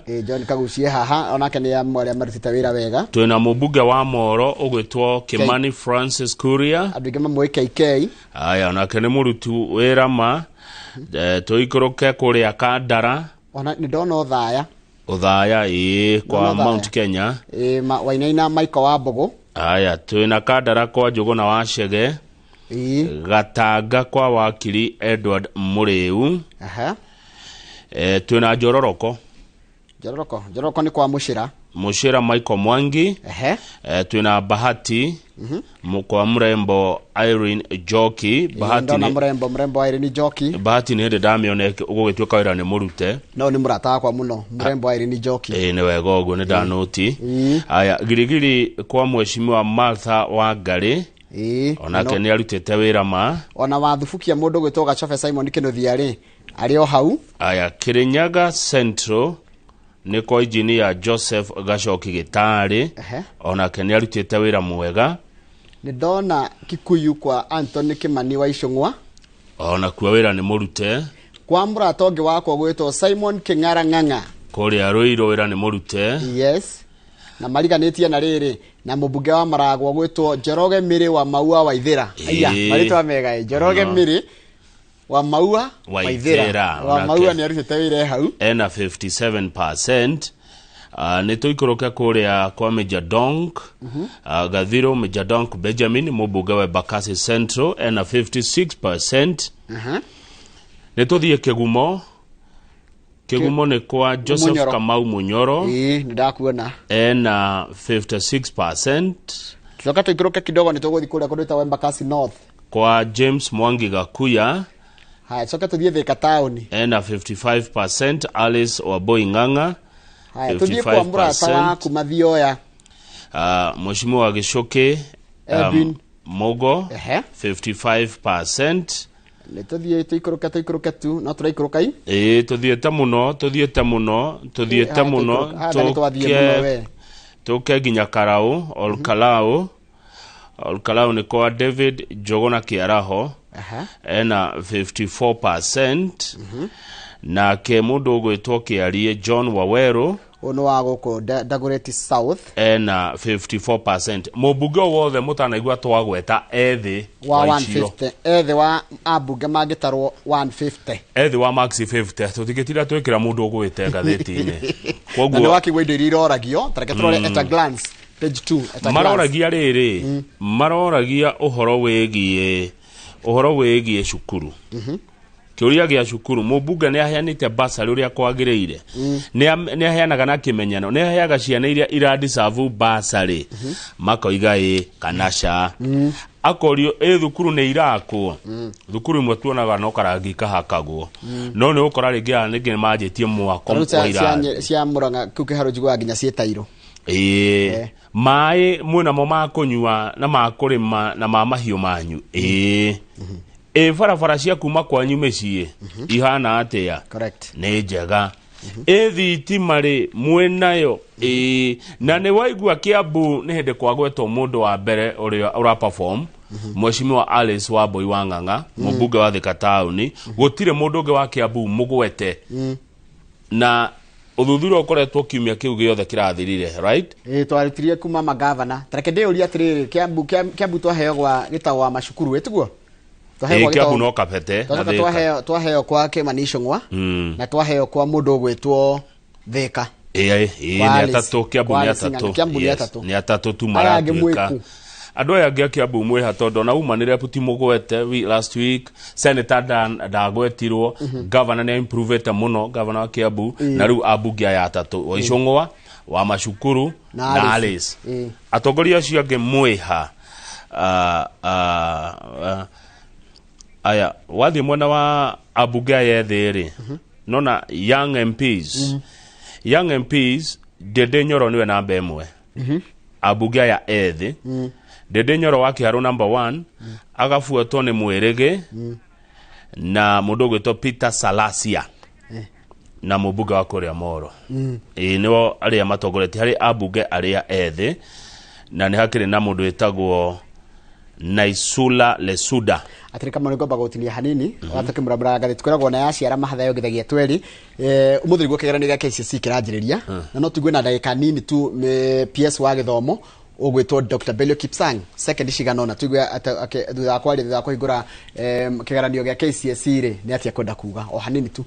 haha onake ni aria marutite wira wega twina mubunge wa Moro ugwitwo Kimani Francis Kuria andinge mamwe KK aya onake ni murutu wira ma tuikuruke kuria Kandara ona ni ndona uthaya kwa Mount Kenya Wainaina Michael wa Mbogo aya twina Kandara kwa Njuguna wa Chege Gatanga kwa wakiri Edward Muriu twina Njororoko ni kwa Mushira Michael Mwangi twina Bahati kwa Mrembo Irene Joki Bahati ni Mrembo Irene Joki Bahati ni hede damione ugwitwika wira ni murute no ni murata kwa muno Mrembo Irene Joki ni wega uguo ni danoti aya girigiri kwa mweshimiwa Martha Wangari onake ni arutete wira ma ona wathufukia mundu gwitwo Gachofe Simon Kinothiari ari o hau aya Kirinyaga Central ni kwa engineer Joseph Gachoki Gitari onake ni arutete wira mwega ni ndona Kikuyu kwa Anthony Kimani wa Icung'wa ona kuwa wira ni murute kwa muratongi wako gwitwo Simon King'ara Ng'ang'a kuria Ruiru wira ni murute yes na mariganitie na riri na mubunge wa Maragwa gwitwo Njoroge Miri wa Maua wa Ithira aya maritwa mega Njoroge Miri wa Maua wa Ithira wa Maua ni arutete wira hau ena 57%. Nituikuruke kuria kwa Major Donk Gathiro Major Donk Benjamin mubunge wa Bakasi Central ena 56%. Nituthie Kigumo ni kwa Joseph Kamau Munyoro ndakuona ena 56%. Tuka tuikuruke kidogo nituguthi kuria kundu ta Bakasi North kwa James Mwangi Gakuya haya tuka tuthie Thika Town ena 55%. Alice Waboi Ng'ang'a tudie kwa murata waku Mathioya Mheshimiwa wa Gichoke Mogo 55%. Letudie tuikuruka tu no turaikuruka tuthiete muno tuke nginya Karau Olkalau ni kwa David Jogona Kiaraho ena 54%. Na ke mundu gwitwo Kiarie John Waweru ono wa guko Dagoretti South na 54%. Mubunge wothe mutanaigua twagweta ethi wa 150 ethi wa abunge magitarwo 150 ethi wa maxi 50 tutigitira twikira mundu ugwite ngatheti-ini koguo na wakigwa indo iroragio tareke turore at a glance page 2 at a maroragia riri maroragia uhoro wegie cukuru kiuria gia cukuru mubunge ni aheanite basari uria kwagiriire ni aheanaga na kimenyano ni aheaga ciana iria iradisavu basari makoiga kanasha akorio thukuru ni irakwo thukuru imwe tuonaga no karangi kahakagwo no ni ukora ringi ningi majitie mwako wa cia Murang'a kukiharo jigwa nginya cietairo mai mwina mo makunyua na makurima na mahiu manyu barabara cia kuma kwanyu mĩciĩ ihana atia correct nĩ njega thitima rĩ mwenayo na nĩ waigua Kiambu nĩ hĩndĩ kwagwetwo mũndũ wa mbere ũrĩa ũra perform Mheshimiwa Alice Wambui wa Ng'ang'a mũmbunge wa Thika Town gũtirĩ mũndũ ũngĩ wa Kiambu mũgwete na uthuthuria ukoretwo kiumia kiu giothe kirathirire right twaritirie kuma magavana tareke ndĩũria atĩrĩrĩ Kiambu twaheo gwa gĩtao wa macukuru wetiguo Kiambu no kapete na twaheo kwa Kimani Ichung'wa na twaheo kwa mundu ugwitwo Thika ni atatu Kiambu ni atatu tu maratuika andu aya angi Kiambu mwiha tondu na umanire puti mugwete last week senator ndagwetirwo governor ni improvete muno governor wa Kiambu na riu abunge ya atatu wa Ichung'wa wa macukuru na Alice atongoria acio angi mwiha aya wathi mwena wa abunge ya thiri nona young MPs Dede Nyoro niwe namba 1 abunge ya ethi Dede Nyoro wa Kiharu number 1 agafuatwo ni Mwirigi na mundu ugwitwo Peter Salasia na mubunge wa Kuria Moro niwo aria matongoretie hari abunge aria ethi na ni hakiri na mundu witagwo Naisula Lesuda atirika mwana ngomba gutinia hanini watake murabara gathi tukoragwo na yaciara mahathayo githagia tweri umuthiri gwo kigeranio gya KCSE kiranjiriria na no tugwe na ndagika nini tu PS wa githomo ugwitwo Dr. Belio Kipsang second cigano na tugwe thutha kwa ritha kuhingura kigeranio gya KCSE ri ni atia kwenda kuga o hanini tu.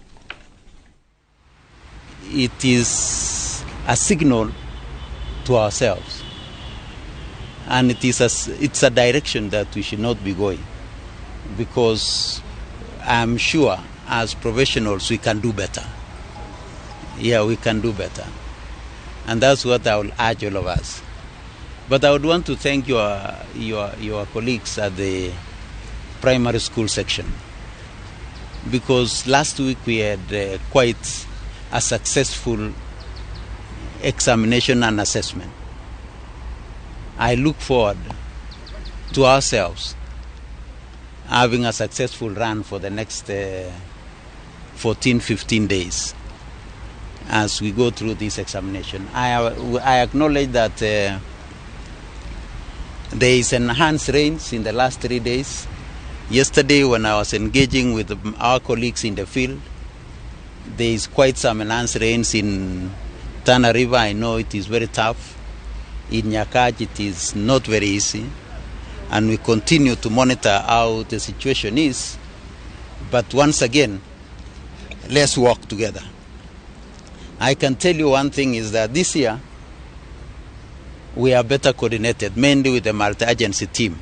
It is a signal to ourselves and it's a direction that we should not be going, because I'm sure as professionals we can do better. Yeah, we can do better, and that's what I will urge all of us. But I would want to thank your colleagues at the primary school section, because last week we had quite a successful examination and assessment. I look forward to ourselves having a successful run for the next 14-15 days as we go through this examination. I acknowledge that there is enhanced rains in the last 3 days. Yesterday when I was engaging with our colleagues in the field, there is quite some enhanced rains in Tana River. I know it is very tough. In Nyakach it is not very easy, and we continue to monitor how the situation is. But once again, let's work together. I can tell you one thing is that this year we are better coordinated, mainly with the multi-agency team.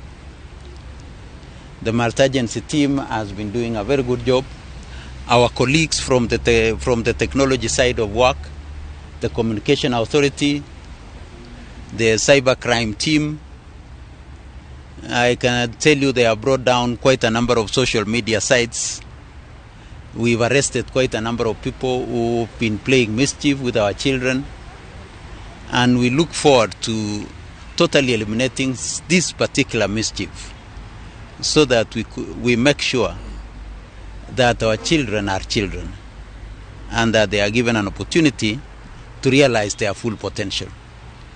The multi-agency team has been doing a very good job. Our colleagues from the technology side of work, the communication authority, the cybercrime team, I can tell you they have brought down quite a number of social media sites. We've arrested quite a number of people who've been playing mischief with our children, and we look forward to totally eliminating this particular mischief so that we make sure that our children are children and that they are given an opportunity to realize their full potential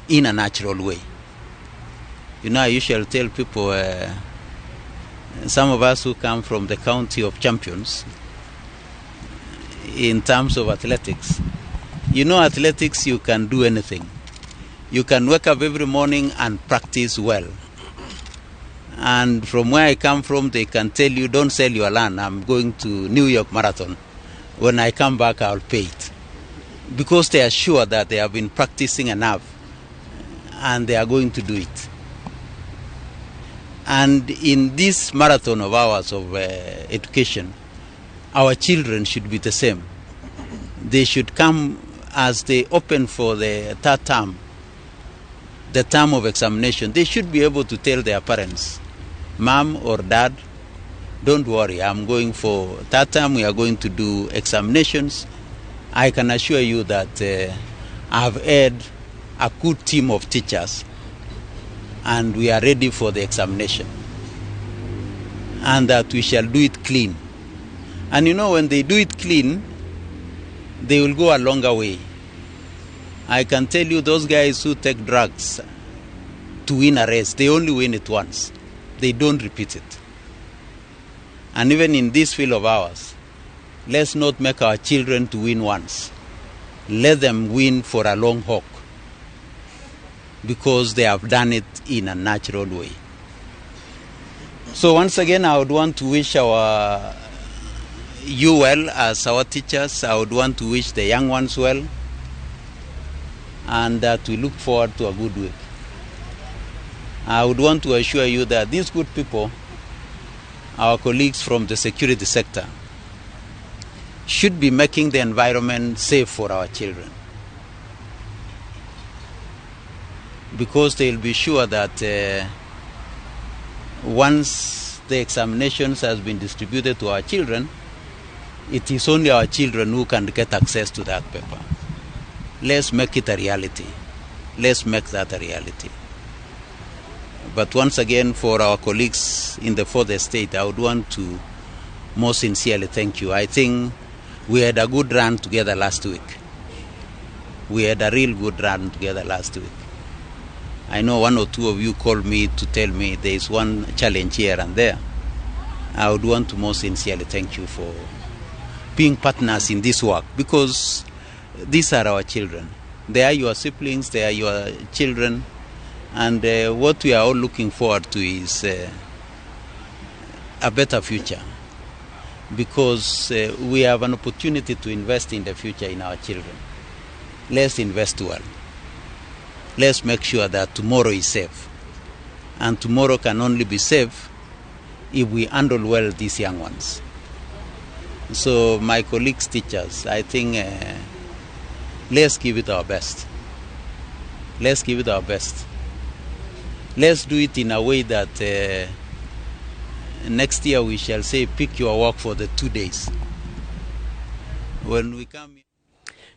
in a natural way. You know, I usually tell people, some of us who come from the county of champions, in terms of athletics, You know, athletics, you can do anything. You can wake up every morning and practice well. And from where I come from, they can tell you, don't sell your land. I'm going to New York Marathon. When I come back, I'll pay it. Because they are sure that they have been practicing enough and they are going to do it. And in this marathon of ours of education, our children should be the same. They should come as they open for the third term, the term of examination. They should be able to tell their parents, Mom or Dad, don't worry, I'm going for third term, we are going to do examinations. I can assure you that I've had a good team of teachers and we are ready for the examination. And that we shall do it clean. And you know, when they do it clean, they will go a longer way. I can tell you those guys who take drugs to win a race, they only win it once. They don't repeat it. And even in this field of ours, let's not make our children to win once. Let them win for a long haul, because they have done it in a natural way. So once again, I would want to wish you well as our teachers. I would want to wish the young ones well, and that we look forward to a good week. I would want to assure you that these good people, our colleagues from the security sector, should be making the environment safe for our children. Because they'll be sure that once the examinations has been distributed to our children, it is only our children who can get access to that paper. Let's make it a reality. Let's make that a reality. But once again, for our colleagues in the fourth estate, I would want to most sincerely thank you. I think we had a good run together last week. We had a real good run together last week. I know one or two of you called me to tell me there is one challenge here and there. I would want to most sincerely thank you for being partners in this work, because these are our children. They are your siblings, they are your children, and what we are all looking forward to is a better future, because we have an opportunity to invest in the future in our children. Let's invest well. Let's make sure that tomorrow is safe. And tomorrow can only be safe if we handle well these young ones. So my colleagues, teachers, I think let's give it our best. Let's give it our best. Let's do it in a way that next year we shall say, pick your work for the 2 days. When we come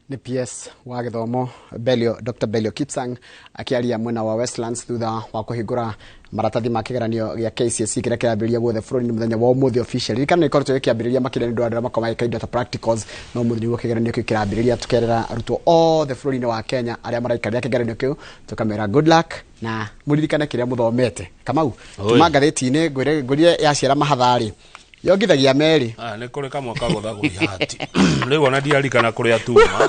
ni PS wa githomo Dr. Belio Kipsang akiaria mwena wa Westlands thutha wa kuhingura maratathi ma kigeranio gya KCSE kiria kirambĩrĩria guothe bũrũri-inĩ mũthenya wa ũmũthĩ officially kana ikoretwo gĩkĩambĩrĩria makĩria nĩ andũ makoma kainda ta practicals no mũthenya nĩguo kigeranio kĩu kirambĩrĩria tukerera arutwo othe bũrũri-inĩ wa Kenya arĩa maraikarĩra kigeranio kĩu tukamera good luck na mũririkane kiria mũthomete. Kamau tuma ngathĩti-inĩ ngũrie yaciara mahathari yongithagia meri nĩ kũrĩ kamwe kagũthagũri hati rĩu ona ndiarikana kũrĩa tuma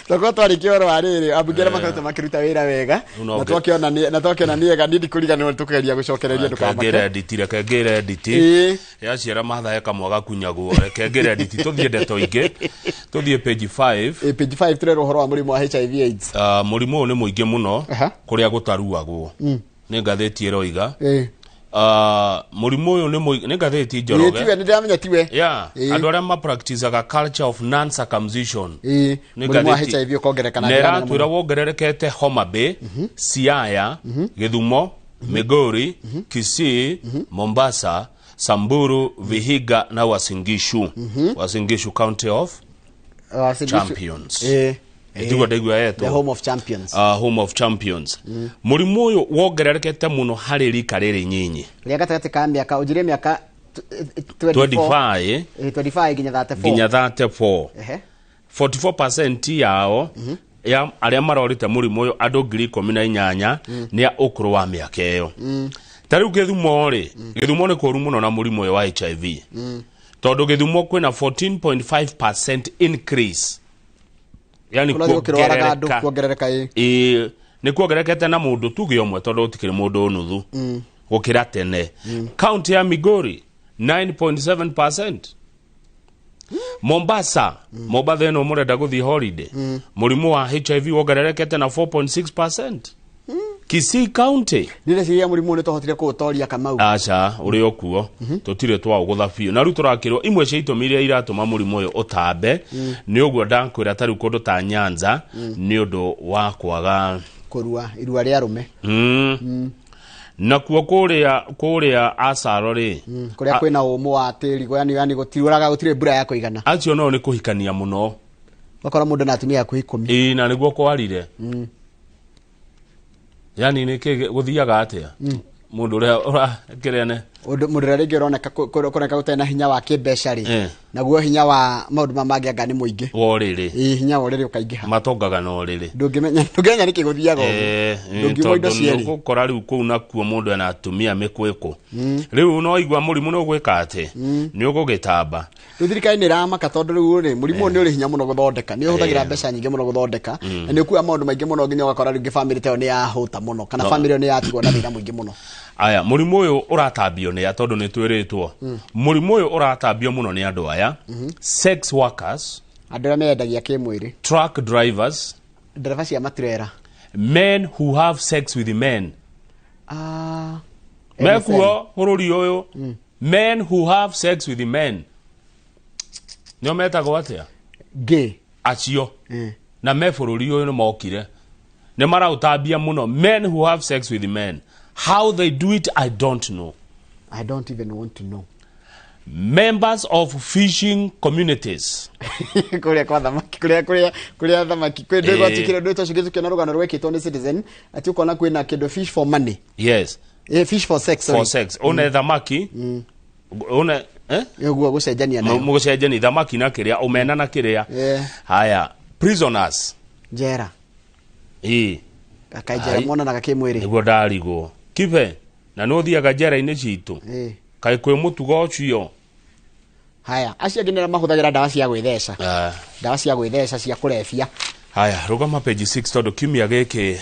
toko twari kioro arĩrĩ ambungere makoretwo makiruta wĩra wega na twakiona niega nindi kũriganĩrwo tukegeria gũcokereria ndũkamake kengere edit yaciara mahatha kamwe gakunyagwo kengere edit tũthiĩ ndeto ingĩ tũthiĩ page 5 page 5 turero ũhoro wa mũrimũ wa HIV AIDS mũrimũ ũyũ nĩ mũingĩ mũno kũrĩa gũtaruagwo nĩ ngathĩti ĩroiga mũrimũ ũyũ nĩ ngathĩti njoroge tiwe nĩ ndĩramenya tiwe andũ arĩa ma practice a culture of non circumcision nĩ ngathĩti HIV ũkongerekana nĩ ratwĩra wongererekete Homa Bay, Siaya, Gĩthumo, Migori, Kisii, Mombasa, Samburu, Vihiga na Wasingishu County of Champions. The home of champions. Home of champions. Mũrimũ ũyũ wongererekete mũno harĩ rika rĩrĩ nyinyi. Rĩa gatagatĩ ka mĩaka ũnjire mĩaka 25 ginya 34. 44% yao ya arĩa marorite mũrimũ ũyũ andũ 18,000 nĩ ũkũrũ wa mĩaka ĩyo. Tarĩu Gĩthumo nĩ kũru mũno na mũrimũ ũyũ wa HIV. Tondũ Gĩthumo kwĩna 14.5% increase yani kuongerereka ni kuongerekete na mundu tuge omwe tondu utikire mundu nuthu gukira tene. County ya Migori 9.7%. Mombasa eno murenda guthi holiday murimu wa HIV wongererekete na 4.6%. Kisii County nile ciria murimu ni tohotire kuutoria Kamau acha uri okuo tutire twa ugutha biu na ru turakirwo imwe cia itomiria iratuma murimu uyu utambe ni uguo ndankwira tari kundu ta Nyanza ni undu wa kwaga kurua irua ria rume na kuo kuria Asaro ri kuria kwina umu wa tiri yani gutiruraga gutire mbura ya kuigana acio no ni kuhikania muno bakora mundu na atumia ku 10 na niguo kwarire yani ni guthiaga atia mundu ura kirene mundu rege roneka kuroneka gutena hinya wa kimbeca ri naguo hinya wa maundu mamage anga ni muingi woriri hinya woriri ukaingiha matongaga no riri ndungenya niki guthiaga ndungimo indo cieri gukora riu ku nakuo mundu ana atumia mikwiko riu no igwa murimu no gwika ati ni ugugitamba thirikari ni ramaka tondu riu ri murimu ni uri hinya muno guthondeka ni uhuthagira mbeca nyingi muno guthondeka na ni kuwa maundu maingi muno nginya ugakora ringi family tayo ni yahuta muno kana family ni yatigwo na thina muingi muno. Aya murimu uyu uratambio ni atondu ni twiritwo murimu uyu uratambio muno ni andu aya sex workers andu mendagia kimwiri truck drivers ndereva cia matrera men who have sex with men mekuo bururi uyu men who have sex with men nio metagwo atia gay acio na me bururi uyu ni mokire ni marautambia muno men who have sex with men. How they do it, I don't know. I don't even want to know. Members of fishing communities. Kuria kwa thamaki kuria thamaki kwende gwatikire ndo tocigithu kena rugano rwekitwo ni Citizen ati ukona kwina kindo fish for money. Yes. Fish for sex. Sorry. For sex. One thamaki. One Yoguo gucenjania nayo. Mugucenjania thamaki na kiria umena na kiria. Haya, prisoners. Jera. Akaijera mona na gakimwiri. Niguo ndarigwo. Kibe na no thiaga njera-ini citu kai kwi mutugo ucio. Haya acio nginera mahuthagira ndawa cia gwithesha ndawa cia gwithesha cia kurefia. Haya rugama page 6 tondu kimia giki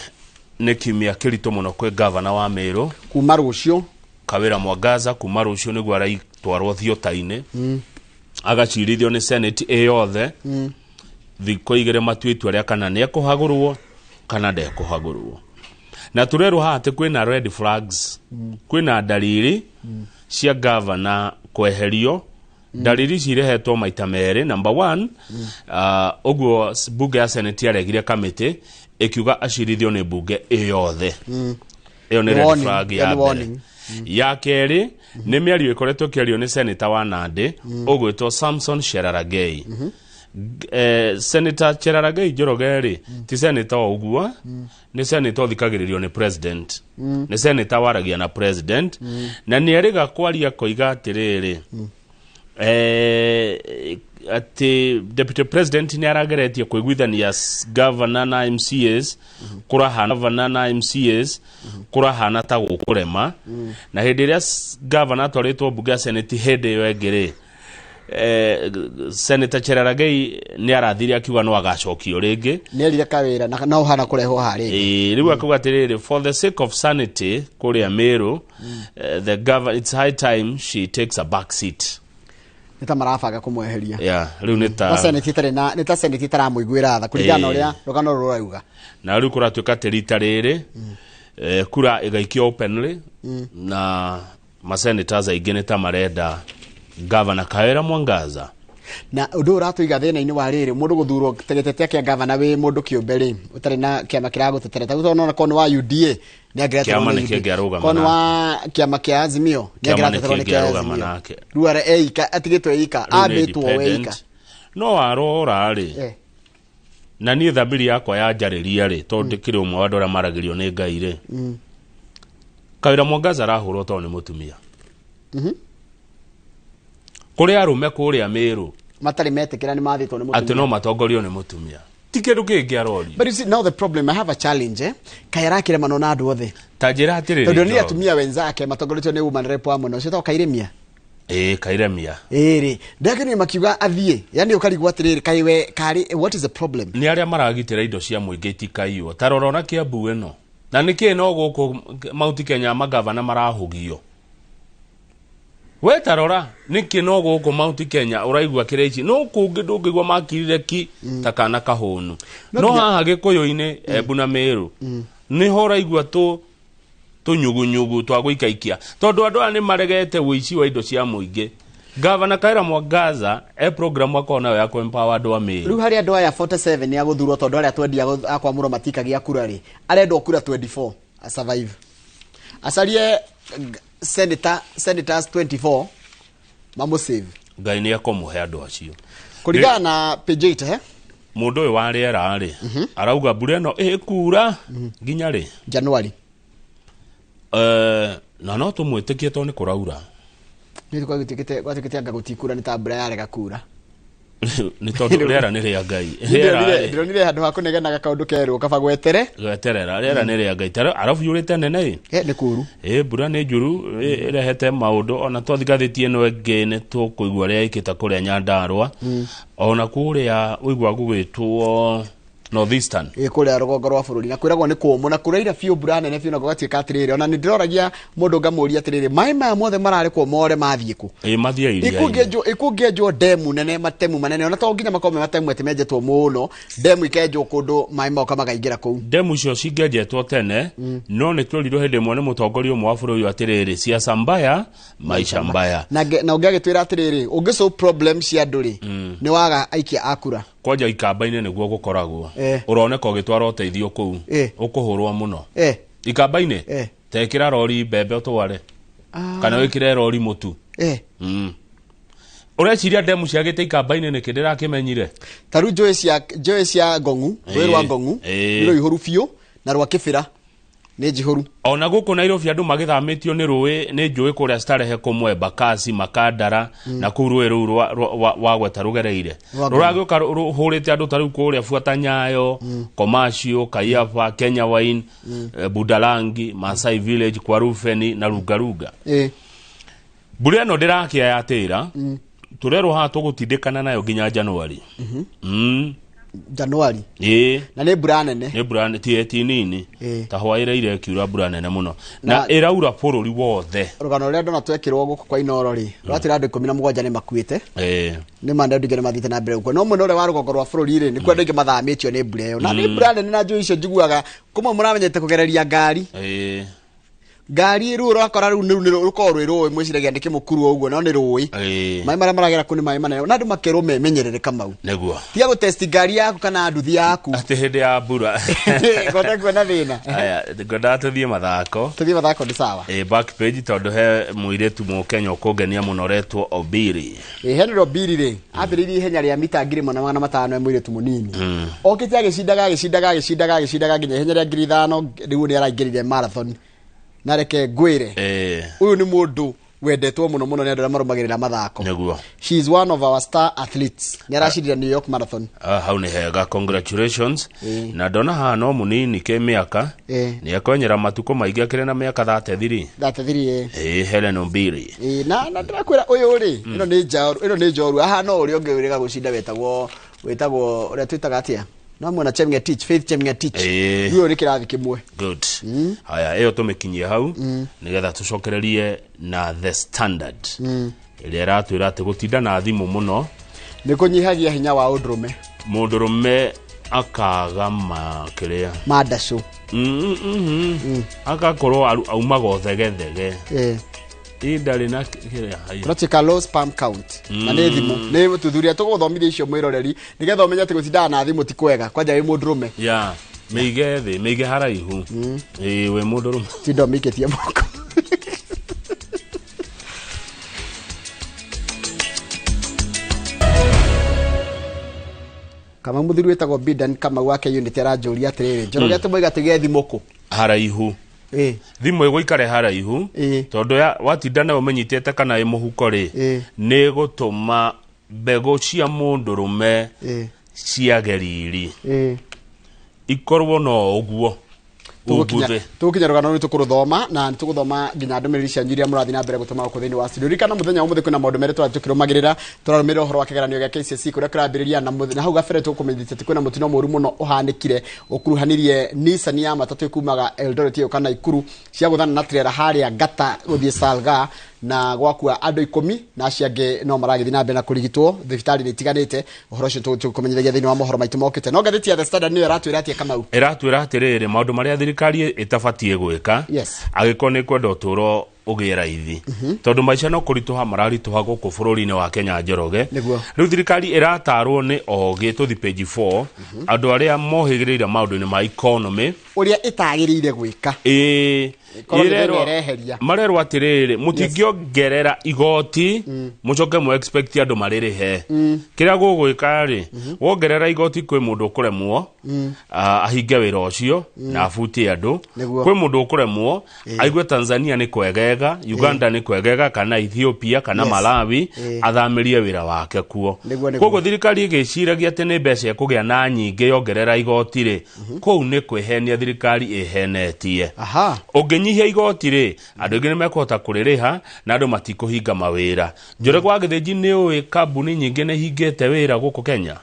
ni kimia kirito muno kwi governor wa Meru kuma rucio Kawira Mwangaza kuma rucio niguo araitwarwo thiota-ini agacirithio ni senate eyothe thikũ igĩrĩ matuĩtwo aria kana ni ekuhagurwo kana ndekuhagurwo na turero hate kwina red flags kwina dalili cia governor kweherio dalili cirehetwo maita meri. Number 1 uguo bunge ya senate aregire committee ikiuga acirithio ni bunge eyothe iyo ni red flag ya mbere. Ya keri ni miario ikoretwo kiario ni senator wa Nandi ugwitwo Samson Cheraragei. Senator Cheraragei Njoroge ti senator uguo ni senator thikagiririo ni president ni senator waragia na president na ni eriga kwaria koiga atiriri ati deputy president ni arageretie kuiguithania governor na MCAs kurahana ta gukurema na hindi iria governor atwaritwo bunge ya senate hindi iyo engiri Senator Cheraragei ni arathire akiuga no agacokio ringi ni erire Kawira na no hana kurehwo hari riu akuga atiriri for the sake of sanity kuria Meru the government it's high time she takes a back seat. Nita marafanga kumweheria riu nita senate tara muiguira tha kuringana uria rugano rurauga na riu kuratuika tirita riri kura igaikio openly na masenators aingĩ nĩ ta marenda Governor Kawira Mwangaza na undu uratuiga thina-ini wa riri mundu guthurwo tegetete kia governor wi mundu kiumbe ri utari na kiama kiragutetereta utona kono wa UDA ni kiama ni kiaruga kono wa kiama kia Azimio ni kiaruga manake ruare eika atigitwe eika abetwo weika no arora ri na ni thabiri yakwa ya njariria ri tondu kiri umwe wa ndora maragirio ni Ngai ri Kawira Mwangaza arahurwo to ni mutumia kuri arume kuria Meru matari metekera ni mathitwo ni mutumia ati no matongorio ni mutumia tikiru kingi arori. But you see now the problem I have a challenge Kayira kire mano na andu othe tajira atiriri tondu ni atumia wenzake matongoritwo ni woman rep wa muno cito kairemia Kairemia ndake ni makiuga athie yani ukarigwa atiriri kaiwe kari what is the problem ni aria maragitira indo cia muingi tikaiyo tarorona Kiambu eno na niki no guku Mount Kenya magavana marahugio we tarora niki no guku Mount Kenya uraigwa kireci no kungi ndungigwa makirire ki takana kahunu no haha Gikuyu-ini Embu na Meru ni horaigwa tunyugunyugu twagũikaikia tondu andu ani maregete wici wa indo cia muingi Governor Kaira Mwangaza program akona ya empower andu a Meru riu hari andu aya 47 ya guthurwo tondu aria twendia akwamuro matikagia kura ri arendwo kura 24 a survive acarie senators 24 mamu save Ngai ni akomuhe andu acio kurigana na page 8 mundu uyu wa riera ri arauga mbura ino ikura nginya ri January na no tumwitikie to ni kuraura ni kwatikite anga gutikura ni tabura yarega kura ni tondu riera ni ria Ngai nire handu hakunegena kaundu keru gweterera riera ni ria Ngai tara arafu yurite nene ni kuru mbura ni njuru irehete maundu ona twathigathitie no engene tukuigwa ria ikita kuria Nyandarua ona kuria uigwa gugitwo Northeastern kuria rugongo rwa bururi na kwiragwo ni kumu na kuraira fiu mbura nene fiu na gwatika atiriri ona ni ndiroragia mundu ngamuria atiriri mai maya mothe marari kwa more mathie ku mathie iria ikungejo demu nene matemu manene ona to nginya makome matemu etimejetwo muno demu ikejo kundu mai mauka makaingira ku demu cio cingejetwo tene no ni turirio hende mwe ni mutongoria umwe wa bururi atiriri siasa mbaya maisha mbaya na ungagitwira atiriri ungiso problem cia nduri ni waga aikia akura kwaja ikamba-ini niguo gukoragwo uroneka ugitwara uteithio kuu ukuhurwa muno ikamba-ini tekira rori mbembe utware kana wikire rori mutu ureciria demu ciagite ikamba-ini ni kindira kimenyire taru joe cia ngongu rwa ngongu iro ihuru fiu na rwa kibira ni jihuru ona guku Nairobi andu magithamitio ni ruwi ni njui kuria Starehe kumwe Bakasi Makandara na kuru ru wa gweta rugereire ruragioka ruhurite andu taru kuria Fuata Nyayo Commercial Kaiyaba Kenya Wine Budalangi Masai Village kwa Rufeni na Rugaruga mbura ino ndirakia yatira turero ha tugutindikana nayo nginya January January na ni mbura nene ni mbura ti nini ta hwaire ire kiura mbura nene muno na iraura bururi wothe rugano ria ndona twekirwo guku kwa Inoro ri ratira andu 17 ni makuite ni manda ndigere mathite na mbere uko no muno ore wa rugongo rwa bururi ri ni kwenda ngimathamitio ni mbura yo na ni mbura nene na njui icio njiguaga kuma muramenyete kugereria ngari ngari ru rakora ru ni ruko rwiro mwiciragia ndike mukuru uguo no ni ruwi mai mara maragera kuni mai manene na andu makero memenyerere kamau neguo tia go test ngari yaku kana nduthi yaku ati hindi ya mbura gote kwena thina aya ngoda tuthie mathako ni sawa back page tondu he muiretu mu Kenya ukungenia muno retwo Obiri Henry Obiri ri abiriri ihenya ria mita 1500 muiretu munini okite agishindaga nginya ihenya ria 5000 riu ni araingirire marathon nareke gwire uyu ni mundu wendetwo muno ni andu marumagirira mathako neguo she is one of our star athletes ni arashirira New York Marathon hau ni hega congratulations na ndona ha no munini ke miaka ni akonyera matuko maingi akire na miaka 33 Helen Obiri na ndirakwira uyu ri ino ni njoru aha no uri ongewirega gucinda wetagwo uria twitaga atia no mwana Chemngetich Faith Chemngetich uyo ri kirathi kimwe good haya eyo tumekinyia hau nigetha tucokererie na The Standard ile ratwira ati gutinda na thimu muno ni kunyihagia hinya wa mundurume akaga makiria madasho akakorwo aumaga thegethege indari na kiria hayo practical low sperm count na ni thimu ni tuthuria tuguthomithia icio mwiroreri nigetha umenya ati gutinda na thimu ti kwega kwanja wi mundurume meige haraihu we mundurume tindo miketie moko kama muthiru wetagwo Bidan kama wake unit arajuria atiriri njoroge tumwiga tige thimuku haraihu thimu igũikare haraihu tondu watinda nayo menyitete kana ĩ mũhuko ri nĩ gũtũma mbegũ cia mũndũrũme ciage riri ikorwo no ũguo tugukinya rugano rwitu kuruthoma na tuguthoma nginya ndumiriri cia nyuria murathi na mbere gutuma ko thini wa studio rikana muthenya umuthe kwina maundu mere tukirumagirira turarumira uhoro wa kigeranio gia KCSE kuria kirambiriria na hau gabere tukumenyithia ati kwina mutino moru muno uhanikire ukuruhanirie Nissan ya matatu ikumaga Eldoret yo kana Ikuru cia guthana na trailer haria Gata guthie Salga na gwakua andu 10 na aciange no maragithi na mbere na kurigitwo thibitari ni tiganite uhoro ucio tukumenyithia thini wa mohoro maitu mokite no gatheti ya The Standard ni ratwira ati Kamau iratwira atiriri maundu maria thirikari itabatie gwika agiko ni kwenda uturo ugie raithi tondu maica no kurituha mararituha guku bururi-ini wa Kenya Njoroge riu thirikari iratarwo ni ogi tuthi page 4 andu aria mohigiriire maundu-ini ma economy uria itagirire gwika marerwo atiriri mutingiongerera igoti mucoke mu expect andu maririhe kiria gugwika ri wongerera igoti kwi mundu ukuremwo ahinge wira ucio na afutie andu kwi mundu ukuremwo aigue Tanzania ni kwegega Uganda ni kwegega kana Ethiopia kana Malawi athamirie wira wake kuo koguo thirikari igiciragia ati ni mbeca kugia na nyingi yongerera igoti ri kou ni kwihenia thirikari ihenetie nyihia igoti ri andu ingi nimekota kuririha na andu matikuhinga mawira Njoroge wa Githinji ni uwi kambuni nyingi ni hingite wira guku Kenya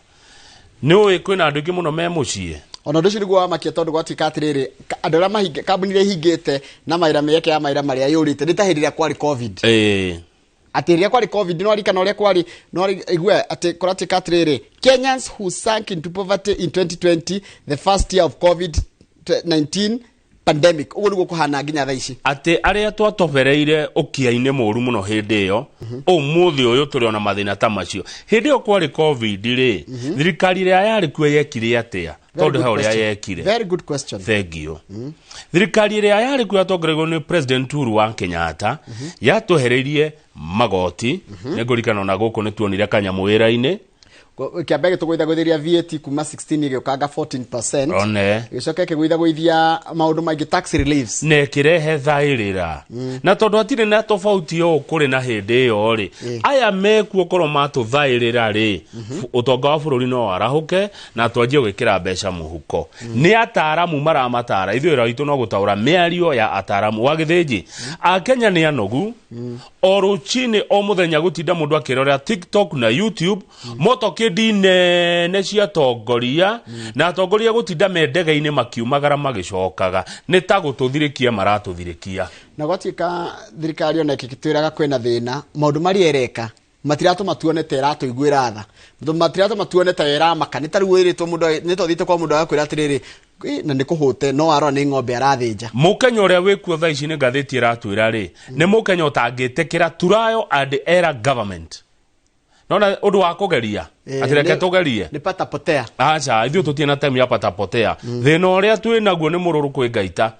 ni uwi kwina andu ingi muno me mucie ona nducio niguo wamakia tondu gwatika atiriri andu aria mahinga kambuni iria hingite na maira meke ya maira maria yurite ni ta hindi iria kwari covid ati iria kwari covid no arika no ria kwari no igwe ati koratika atiriri Kenyans who sank into poverty in 2020 the first year of COVID-19 pandemic ugo niguo kuhana nginya thaa ici ati aria twatobereire ukia-ini moru muno hindi iyo umuthi uyu turi ona mathina ta macio hindi iyo kwari covid ri thirikari ria yari kuo yekire atia tondu ha uria yekire very good question thank you thirikari ria yari kuo atongoregwo ni President Uhuru wa Kenyatta yatuhereirie magoti negurikana na guku ni tuonire kanyamu wira-ini kiambege tugwitha gwithiria VAT kuma 16 igikanga 14% one gicoke kigwitha gwithia maundu maingi tax reliefs ne kirehe thairira na tondu atire na tofauti yo kuri na hindi yo ri aya mekuo koro matu thairira ri utonga wa bururi no arahuke na twanjie gwikira mbeca muhuko ni ataramu maramatara ithuira itu no gutaura miario ya ataramu wa Githinji a Kenya ni anogu oruchini o muthenya gutinda mundu akirora TikTok na YouTube moto kidine ne cia tongoria na tongoria gutinda mendega-ini makiumagara magicokaga ni ta gututhirikia maratuthirikia na gwatika thirikari ona ikitwiraga kwina thina maundu mari ereka matirato matuone terato igwira tha matirato matuone tera makani taru iritwo mundu ni tothite kwa mundu akwira atiriri na nikuhute no aro ni ng'ombe arathinja mukenya uria wikuo thaa ici ni ngathiti iratwira ri ni mukenya utangitikira turayo and era government nona undu wa kugeria atireke tugerie ni pata potea acha ithu tutiena time ya pata potea thina uria twinaguo ni mururu kwi ngaita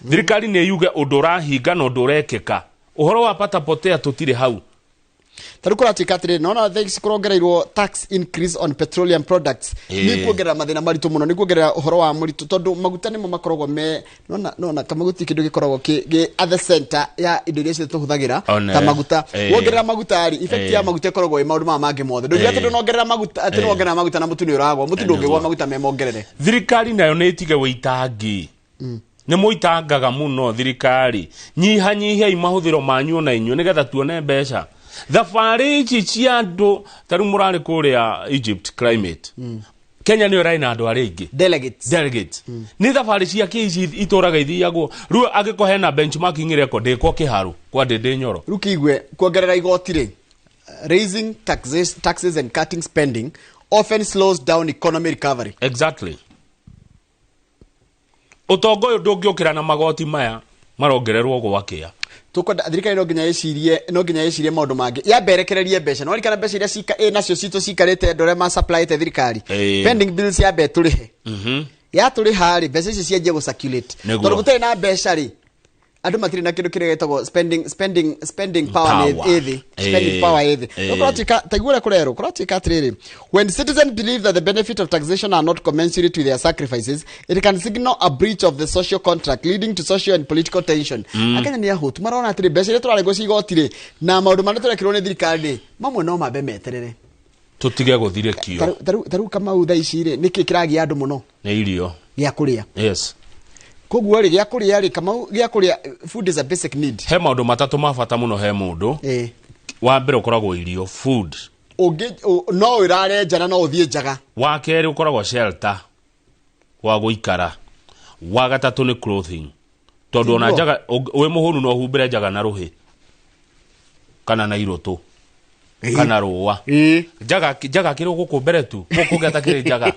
thirikari ni yuge undu rahinga no ndurekeka uhoro wa pata potea tutire hau tarukura tikatire nona thanks kurongereirwo tax increase on petroleum products ni kuongerera mathina maritu muno ni kuongerera uhoro wa muritu tondu maguta nimo makoragwo me nona kamaguti kindu gikoragwo ki at the center ya indo iria tuhuthagira ta maguta wongerera maguta ari effect ya maguta ikoragwo maundu mangi mothe ndu ria tondu nongerera maguta ati nongerera maguta na mutu ni uragwa mutu ndungigwa maguta me mongerere thirikari nayo ni itige witangi ni muitangaga muno thirikari nyihanyihia imahuthiro manyu na inyu nigetha tuone mbeca thabari ici cia andu taru murari kuria Egypt climate Kenya ni raina andu ari ingi delegates ni thabari cia kici ituraga ithiagwo ru agikohe na benchmarking record iko kiharu kwa Ndindi Nyoro rukigwe kuongerera igoti ri raising taxes and cutting spending often slows down economic recovery exactly utongo uyu ndungiukira na magoti maya marongererwo gwakia tukwenda thirikari no nginya yecirie maundu mangi ya berekererie mbeca no rikana mbeca iria cika nacio cito cikarite ndore ma supply te thirikari pending bills ya beturihe ya turiha ri mbeca ici cienje go circulate tondu gutari na mbeca ri andu matiri na kindu kiria getagwo spending power ethi spending power ethi no kuratika taigura kurero kuratika atiriri when citizens believe that the benefit of taxation are not commensurate with their sacrifices it can signal a breach of the social contract leading to social and political tension akanya ni ahutu marona atiri mbeca iria turarego cigotire na maundu maria turekirwo ni thirikari mamwe no mabe meterere tutige guthire kio taru kama utha ici ri niki kiragia andu muno ni irio ya kuria yes koguo ri gya kuria ri kama gya kuria food is a basic need. He maundu matatu mabata muno he mundu wa mbere ukoragwo irio food no irare njana no uthie njaga. Wa keri ukoragwo shelter wa guikara. Wa gatatu ni clothing. Tondu ona njaga we muhunu no humbire njaga na ruhi kana na iroto kana ruwa njaga kiri gukumbere tu gukugeta kiri njaga.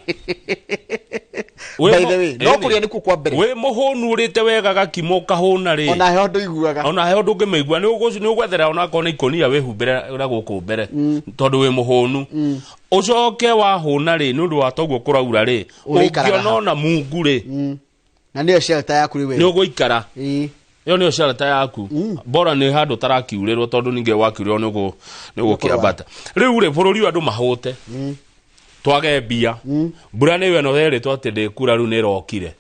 By the way, no kuria ni kwa mbere. We muhunu urite wega gakimo kahuna ri. Ona he ndu iguaga. Ona he ndu ngimeigua ni ugwethera ona kona ikonia we humbire ura gukumbere. Tondu we muhunu. Ucoke wa huna ri nundu wa toguo kuraura ri. Ukiona na mungu ri. Na niyo shelter yaku ri we. Ni uguikara. Yo niyo shelter yaku. Bora ni handu tarakiurirwo tondu ninge wakiurirwo ni ugukiambata. Riu ri bururi andu mahute. Twage bia. Mbura ni we no there twatende kura ru ni rokire.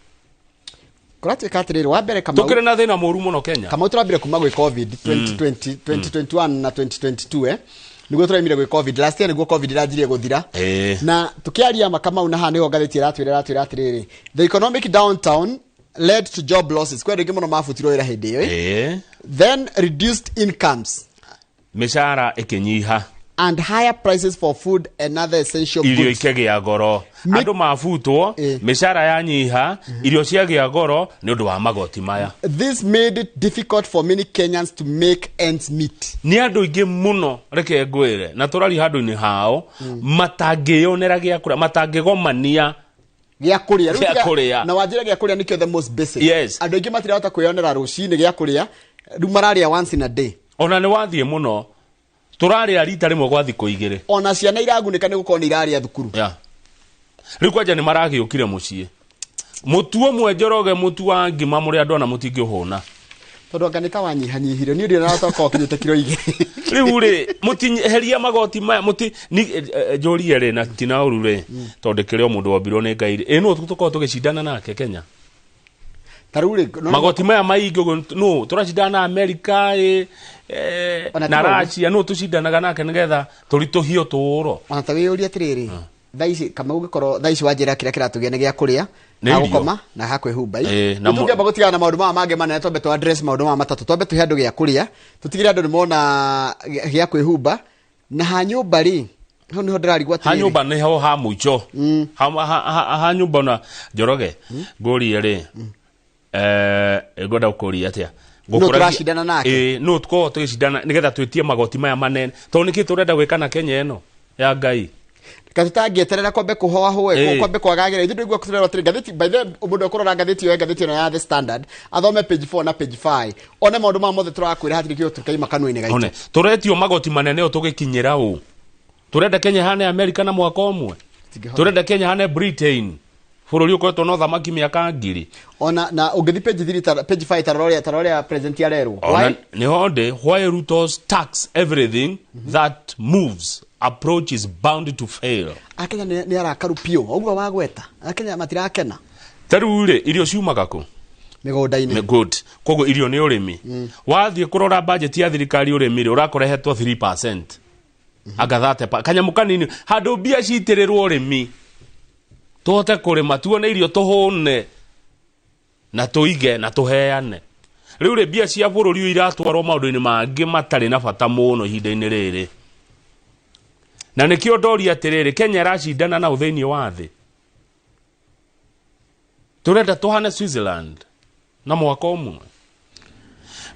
Kurati katiriri wa mbere kama tukire na thina muru muno Kenya. Kama turabire kuma gwe COVID 2021 na 2022 niguo turaimire gwe COVID last year niguo COVID irajirie guthira na tukiaria makama una hane gatheti ratwira atiriri the economic downtown led to job losses kwa rigi muno mafutiro ira hindi yo then reduced incomes mishara ikinyiha and higher prices for food and other essential goods. Irio ikegia goro andu mafutwo mishara yanyiha irio ciagia goro ni undu wa magoti maya. This made it difficult for many Kenyans to make ends meet. Ni andu ingi muno reke ngwire na turari handu ni hao matangionera gia kura matangigomania gia kuria na wajira gia kuria nikyo the most basic. Yes. Andu ingi matirahota kwiyonera rucini gia kuria ru mararia once in a day. Ona ni wathie muno turari arita rimwe gwa thiko igire ona ciana iragunika ni gukona irari thukuru riu kwaja ni maragiukire mucie mutuo mwenjoroge mutu wa ngima muri andu na mutingihuna tondu nganika wanyihanyihire ni ndio naratoka okinyete kilo igire riu ri mutiheria magoti maya muti ni njori ri na tina uru ri tondu kire mundu wambirwo ni ngai no tuko tugicindana nake Kenya taruri magoti maya maingi no turacindana na America na Russia no tucindanaga nake nigetha turituhio tuuro ona tawe uri atiriri thaici kama ungikoro thaici wajira kira kiratugene gia kuria na gukoma na hakwihumba tuge bagotiga na maundu mange manene tombe to address maundu matatu tombe tuhe andu gia kuria tutigire andu nimona gia kwihumba na ha nyumba ri ho niho ndirarigwa atiriri ha nyumba ni ho ha muico ha nyumba na Njoroge ngori ri egoda ukori atia no turashidana nake no tuko tugishidana nigetha twitie magoti maya manene to niki turenda gwikana Kenya eno ya ngai katutangieterera kwambe kuhoa hoe kwambe kwagagira ithu ndigwa kuturera tiri gatheti by the obodo korora gatheti no ya The Standard athome page 4 na page 5 one maundu ma mothe turakwira hatiri kio tukaima kanwa-ini gaitu one turetio magoti manene o tugikinyira u turenda Kenya hane America na mwaka omwe turenda Kenya hane Britain bururi ukoretwo no thamaki miaka ngiri ona na ungithi page 3 page 5 taroria president ya rero why ni honde why Ruto's tax everything that moves approach is bound to fail. Akenya ni arakaru pio ogwa wagweta Akenya matirakena tarure irio ciumaga ku migonda-ini good kogo irio ni urimi wathie kurora budget ya thirikari urimi urakorehetwo 3% agathate kanyamu kanini handu bia citirirwo urimi tuhote kurima tuone irio tuhune na tuige na tuheane riu ri bia cia bururi iratwarwo maundu-ini mangi matari na bata muno ihinda-ini riri na nikio ndori atiriri Kenya racindana na uthaini wa thi turenda tuhane Switzerland na mwaka omwe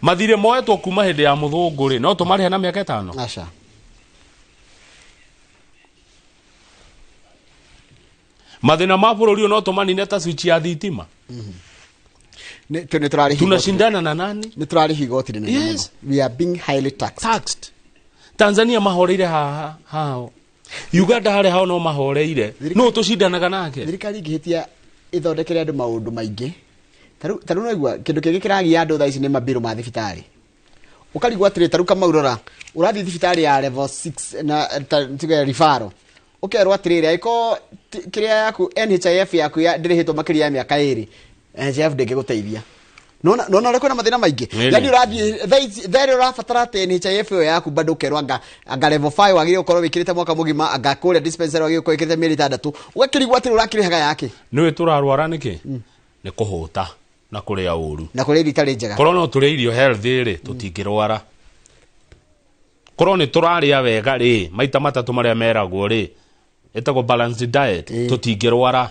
mathire moetwo kuma hindi ya muthungu ri no tumarihe na miaka 5 acha mathina ma bururi no tumanine ta switch ya thitima ne turari tunashindana na nani ne turari higoti ne yes. We are being highly taxed. Tanzania mahoreire hao Uganda hare hao no mahoreire no tucindanaga nake thirikari ngihitia ithondekere andu maundu maingi taru no igwa kindu kingi kiragia andu thaici ni mabiru ma thibitari ukarigwa atire taru kama urora urathi thibitari ya level 6 na tuge referral ukerwa atire aiko kiria yaku NHIF yaku ya ndirihitwo makiria ya miaka 2 NHIF ndingiguteithia nona rekona mathina maingi yani urathi there urafatara te NHIF yaku bado ukerwa anga level 5 wagire ukorwo wikirite mwaka mugima anga kuria dispensary wagire ukorwo wikirite mieri 6 ugakirigwa atire urakirihaga yake niwe turarwara niki ni kuhuta na kuria uru na kuria itari njega korwo no turia irio healthy ri tutingirwara korwo ni turaria wega ri maita matatu maria meragwo ri etagwo balanced diet tutingirwara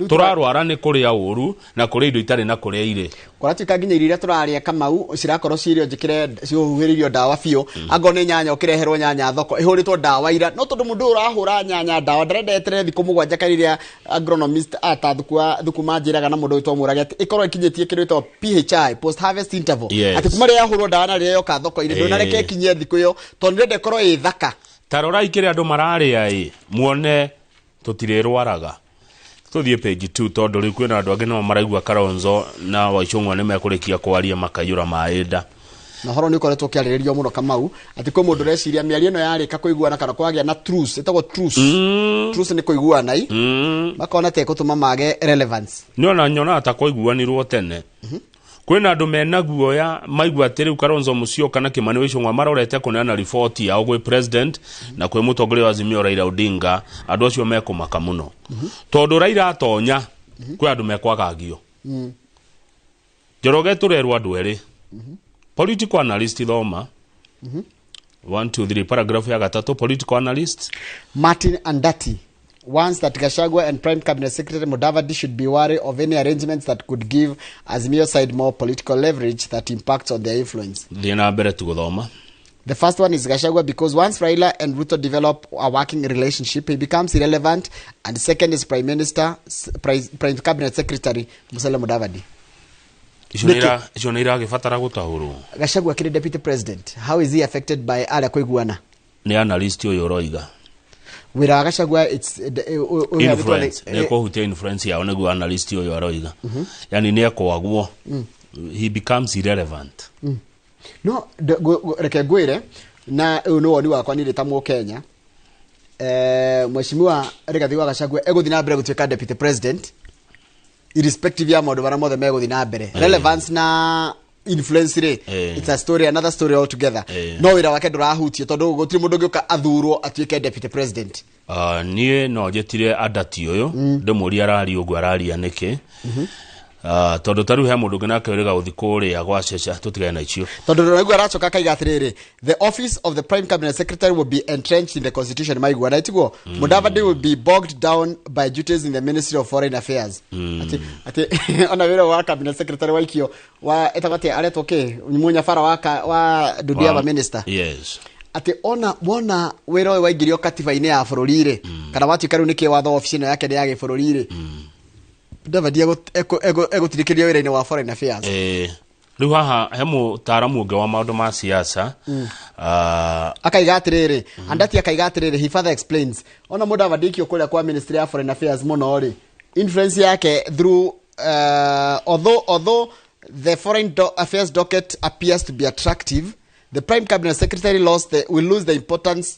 turarwara ni kuria uru na kuria indo itari na kuria ire kuratuika nginya irio iria turaria Kamau cirakorwo cirio njikire ciuhuririo ndawa biu ango ni nyanya ukireherwo nyanya thoko ihuritwo ndawa ira no tondu mundu urahura nyanya ndawa nderedetere thiku mugwanja kariria agronomist ata thukuma njiraga na mundu witwa murage ikorwo ikinyitie kiritwo PHI post harvest interval ati kuma ria yahurwo ndawa na ria yoka thoko ire ndona reke kinyie thiku iyo tondu ndende korwo i thaka tarora ikire andu mararia muone tutirerwaraga tuthie page 2 tondu riu kwina andu angi no maraigua Kalonzo na Waicung'wa ni mekurikia kwaria makayura maenda na horo ni ukoretwo kiariririo muno Kamau ati ko mundu reciria miario no yarika kuiguana kana kwagia na truce etagwo truce truce ni kuiguana makona te kutuma mage relevance ni ona nyona ata kuiguanirwo tene kwina andu menaguo ya maigua ati riu Kalonzo Musyoka na Kimani Waicung'wa marorete kuneana report yao gwi president na kwi mutongoria wa Azimio Raila Odinga andu acio mekumaka muno tondu Raila atonya kwi andu mekwagagio Njoroge turerwa andu eri political analyst thoma 1 2 3 paragraph ya gatatu political analyst Martin Andati wants that Gachagua and Prime Cabinet Secretary Mudavadi should be wary of any arrangements that could give Azimio side more political leverage that impacts on their influence. Thina mbere tuguthoma. The first one is Gachagua because once Raila and Ruto develop a working relationship, he becomes irrelevant. And the second is Prime Cabinet Secretary Musalia Mudavadi. Ishonira gifatara gutahuru. Gachagua kiri deputy president. How is he affected by ala kuiguana? Ni analyst yo roiga. Wira Gachagua it's influence neko hutia influence ya onegu analyst yo roiga. Yani ni ekwaguo. He becomes irrelevant. No reke gwire na no woni wakwa ni ritamu Kenya. Mheshimiwa Rigathi wa Gachagua eguthi na mbere gutuika deputy president irrespective ya modu bara mothe meguthi na mbere relevance na influence re it's a story another story altogether no wira wake ndurahutio tondu gutiri mundu ngiuka athurwo atuike deputy president nie no jetire adati uyu ndimuri arari ugu arari anike tondu taru he mundu ngina kawiriga uthikuri ya gwaceca tutigane na icio tondu ndiraigua aracoka kaiga atiriri the office of the Prime Cabinet Secretary will be entrenched in the constitution maigua naitiguo Mudavadi will be bogged down by duties in the Ministry of Foreign Affairs ati ona wira wa Cabinet Secretary waikio wa etagate areto ke munya fara wa dudia wa minister yes ati ona wira wa igirio katiba-ini ya bururi-ri kana watuikaru niki watho office no yake ya bururi-ri Mudavadi egutirikiria wira-ini wa Foreign Affairs riu haha he mutaramu unge wa maundu ma siasa akaiga atiriri Andati akaiga atiriri he further explains ona Mudavadi kio kuria kwa Ministry of Foreign Affairs muno ri influence yake through although the Foreign Affairs docket appears to be attractive, the Prime Cabinet Secretary will lose the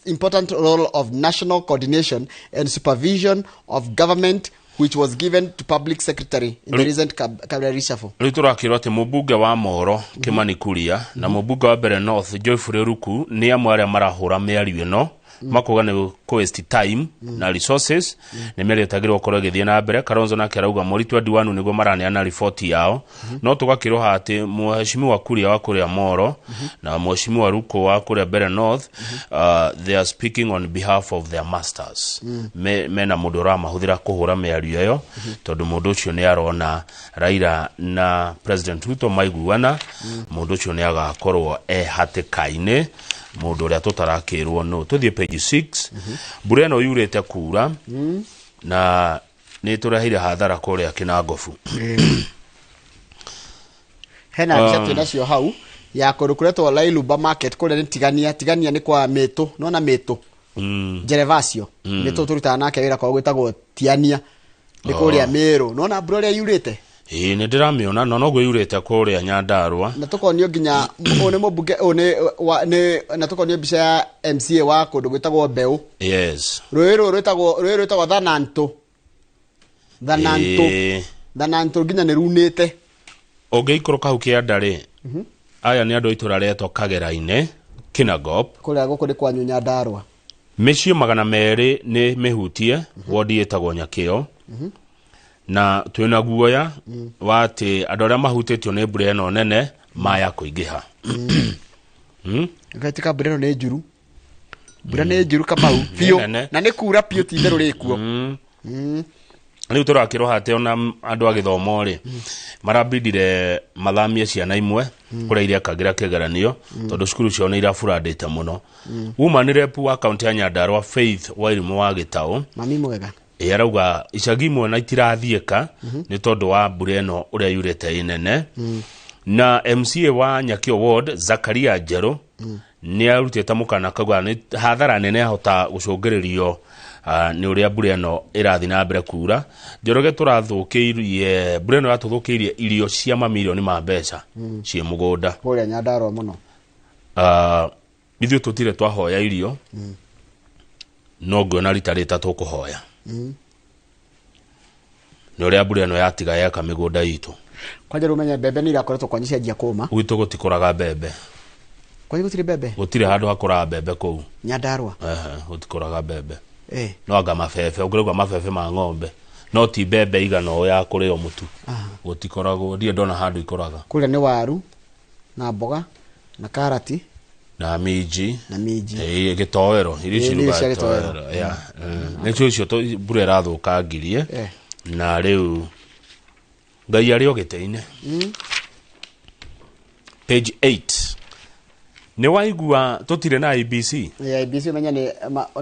important role of national coordination and supervision of government which was given to Public Secretary in the recent cabinet reshuffle. Riturakirwo ati mubunge wa Moro Kimani Kuria na mubunge wa Bere North Joyfrey Ruku ni amwe aria marahura miario ino makuga ni waste time na resources ni miario tagirwo korwo githie na mbere Kalonzo na kerauga mweri 21 niguo maraneana report yao no tugakirwo ati Mheshimiwa Kuria wa kuria Moro na Mheshimiwa Ruku wa kuria Bere North they are speaking on behalf of their masters mena mudora mahuthira kuhura miario yo tondu mundu ucio ni arona Raila na President Ruto maiguana mundu ucio ni agakorwo hatikaine mundu uria tutarakirwo no tuthie page 6 mbura no yurete kura na ni turahire hathara kuria Kinangofu hena bica nacio hau ya kurukuretwo Lailuba market kuria ni tigania ni kwa Meto nona Meto Gervasio Meto turutaga nake wira kwa gwitagwo Tiania ni kuria Meru nona mbura uria yurete ni ndiramiona no gwe yurete kuria Nyandarua na tukonio nginya one mubunge one na tukonio bica ya MCA wa kundu gwitagwo Mbeu yes rwiro rwitagwo Thananto nginya ni runite ungeikoroka hu kiandari aya ni andu itura retwo Kagera-ine Kinangop kuria guku ni kwa Nyandarua micio 200 ni mihutie wodi etagwo Nyakio na twina guoya wati andu aria mahutetio ni mbura ino nene maya kuingiha gatika mbura ino ni njuru mbura ni njuru Kamau pio na ni kura pio ti theru rikuo riu turakirwo hate ona andu agithomo ri marabidire mathamie ciana imwe kuria iria kagira kigeranio tondu cukuru cio ni irafurandite muno woman rep wa county ya Nyandarua Faith Wairimu wa Gitau mami mwega arauga icagi imwe na itirathieka ni tondu wa mbura ino uria yurite inene na MCA wa Nyakio Ward Zakaria Njeru ni arutite mukana kagwa ni hathara nene ahota gucungiririo ni uria mbura ino irathi na mbere kura Njoroge turathukiirie mbura ino yatuthukiirie irio cia mamilioni ma mbeca cie mugunda kuria Nyandarua muno ithuĩ tutire twahoya irio no ngona rita rita tukuhoya ni uria mbura ino yatiga yeka migunda itu kwanja rumenye bebe ni irakoretwo kwanyisha njia kuma gwitu gutikuraga bebe kwanja gutire bebe gutire handu hakura bebe kuu Nyandarua gutikuraga bebe no anga mafefe ugirwa mafefe ma ng'ombe no ti bebe igano ya kurio mutu gutikoragwo ndie ndona handu ikoraga kule ni waru na mboga na karati na miji gitowero irio ciruga ya nicio cio to mbura irathukangirie na riu ngai ari ogiteine page 8 ni waigua tutire na IBC IBC menya ni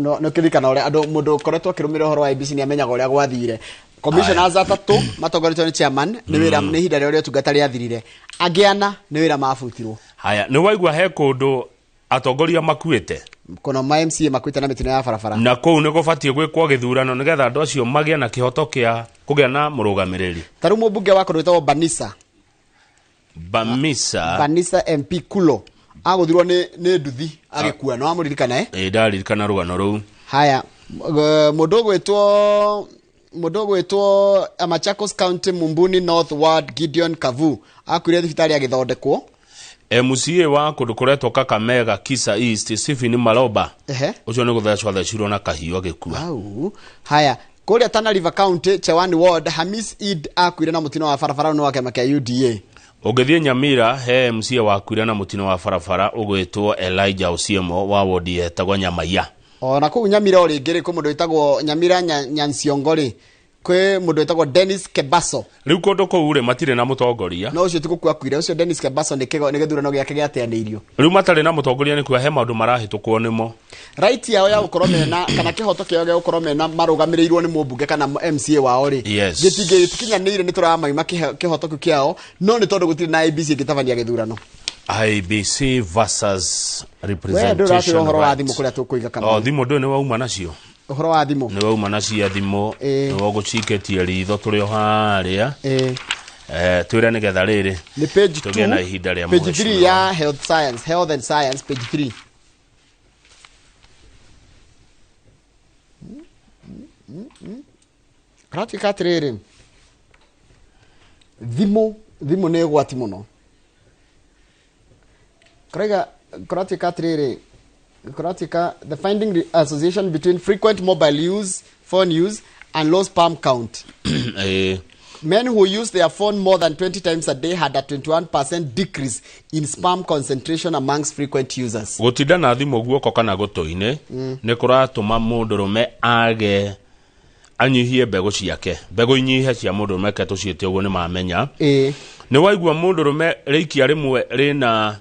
no kirikana ore andu mundu koretwo kirumira horo wa IBC ni amenyaga uria gwathire commissioners atatu matongoretwo ni chairman ni wira ni hinda ria tungata athirire agiana ni wira mafutirwo haya ni waigua he kundu atongoria makuite kono ma MCA makuite na mitino ya barabara na kou ni gubatie gwikwo githurano nigetha andu acio magia na kihoto kia kugia na murugamiriri taru mubunge wa korwetwo Banisa MP Kulo aguthirwo ni nduthi agikua no amuririkana ndaririkana rugano ruu haya mudogo wetwo Machakos County Mumbuni North Ward Gideon Kavu akwire thibitari agithondekwo MCA wa kundu kuretwo Kakamega Kisa East Stephen Maloba ucio ni guthecwo thecirwo na kahiu agikua haya kuria Tana River County Chewani Ward Hamis Eid akwire na mutino wa barabara no wake makia UDA ugithie Nyamira he MCA wa kwira na mutino wa barabara ugwitwo Elijah Osiemo wa ward yetagwo Nyamaiya ona ku Nyamira ori ngiri ku mundu witagwo Nyamira Nyansiongori kwe mundu witagwo Dennis Kebaso riu kundu kou ri matire na mutongoria no ucio tikukua kwire ucio Dennis Kebaso ni githurano giake giateanirio riu matare na mutongoria ni kwa he maundu marahitukwo nimo right yao ya gukorwo mena kana kihoto kiao gia gukorwo mena marugamirirwo ni mubunge kana MCA wao ri gitige tikinyanire ni turamaima kihoto kiao no ni tondu gutire na IBC gitabania githurano IBC versus representation thimu ndu ni wauma nacio uhoro wa thimu ni wauma nacio thimu ni waguciketie ritho turi haria twira ni getha riri ni page 2 na ihinda ria page 3 ya health and science page 3 katika trere thimu ni gwati muno Kratika the finding the association between frequent mobile phone use and low sperm count. Men who use their phone more than 20 times a day had a 21% decrease in sperm concentration amongst frequent users. Gutinda na thimu guoko kana gutoine ni kuratuma mundurume age anyihie mbegu ciake mbegu inyihe cia mundurume ke tuciete uguo ni mamenya ni waigua mundurume rikia rimwe rina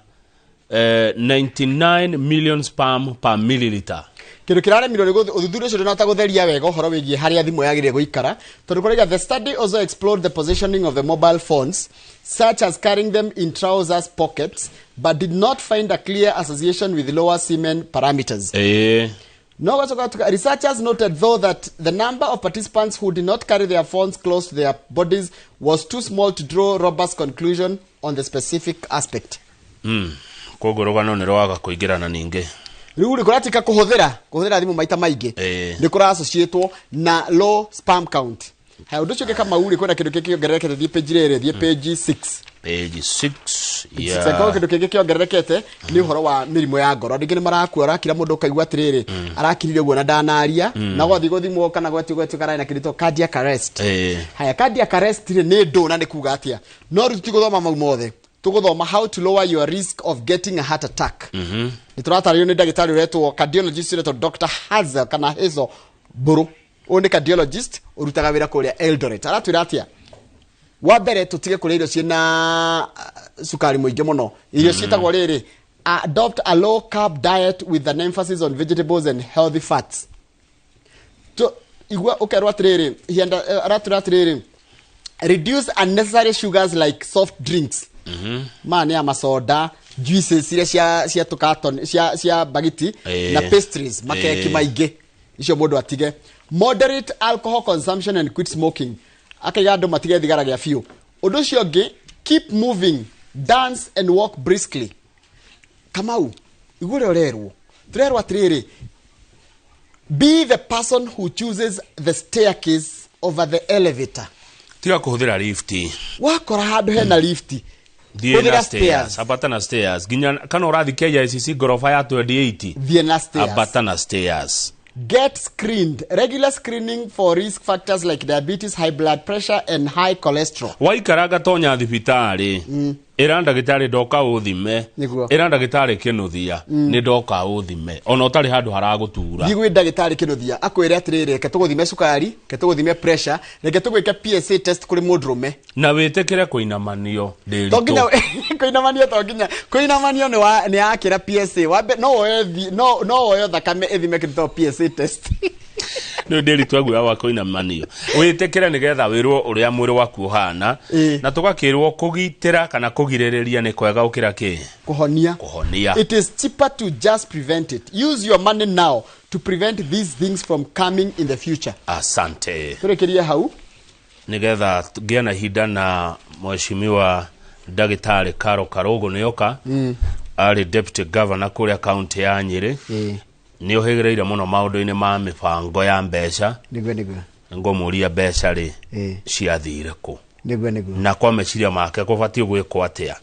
99 million sperm per milliliter kindu kiraremirwo ni uthuthuria ucio ndonata gutheria wega uhoro wigie haria thimu yagire guikara tondu kuriga the study also explored the positioning of the mobile phones such as carrying them in trousers pockets but did not find a clear association with lower semen parameters. Researchers noted though that the number of participants who did not carry their phones close to their bodies was too small to draw robust conclusion on the specific aspect. Kogorogano ni rwaga kuingirana ningi riu ri kuratika kuhuthira thimu maita maingi ni kura associate na low sperm count ha undu cio kama uri kwenda kindu kikiongerereke thie page rere thie page 6 page 6 Seko kindu kingi kiongererekete ni uhoro wa mirimo ya ngoro ndingi ni marakua arakira mundu kaigua atiriri arakirire guo na ndanaria na gwathi guthimwo kana gwati karai na kirito cardiac arrest haya cardiac arrest ni ndo na ni kuga atia no ruti guthoma mau mothe tuguthoma how to lower your risk of getting a heart attack ni turatario ni ndagitari uretwo cardiologist uretwo Dr. Hazel kana Hezo Buru one cardiologist urutaga wira kuria Eldoret aratwira atia wa mbere tutige kuria irio ciina sukari muingi muno irio ciitagwo riri adopt a low carb diet with an emphasis on vegetables and healthy fats to igwa ukerwa atiriri hienda aratwira reduce unnecessary sugars like soft drinks mani ya masoda juices cia tukaton cia bagiti na pastries makeki maige icio mundu atige moderate alcohol consumption and quit smoking akaiga andu matige thigara gya fiu undu cio ngi keep moving dance and walk briskly kamau igure orerwo turerwo atiriri be the person who chooses the staircase over the elevator tiga kuhuthira lift wakora handu hena lift Thie stairs abatana stairs ginya kana urathi KICC gorofa ya 28 thie stairs abatana stairs get screened regular screening for risk factors like diabetes high blood pressure and high cholesterol waikaraga tonya thibitari era ndagitari ndoka uthime era ndagitari kinuthia ni ndoka uthime ona utari handu haragutura thigwe ndagitari kinuthia akwire atirire ke tuguthime sukari ke tuguthime pressure reke tugwike PSA test kuri mudrume na witikire kuinamanio ndiri toginya kuinamanio toginya kuinamanio ni akira PSA wabe no oyo thakame ethime kirito PSA test no ndiri twagu ya kuinamanio witikire nigetha wirwo uria mwiri waku uhana na tugakirwo kugitira kana kugiririria ni kwega ukira ki kuhonia it is cheaper to just prevent it use your money now to prevent these things from coming in the future asante turekeria hau nigetha ngiana hinda na mheshimiwa ndagitari Karo Karogo nioka ari deputy governor kuria county ya Nyeri ni uhegereire muno maundu-ini ma mibango ya mbeca nigwe ngomuria mbeca ri ciathire ku nigwe na kwa meciria make kubatie gwikwo atia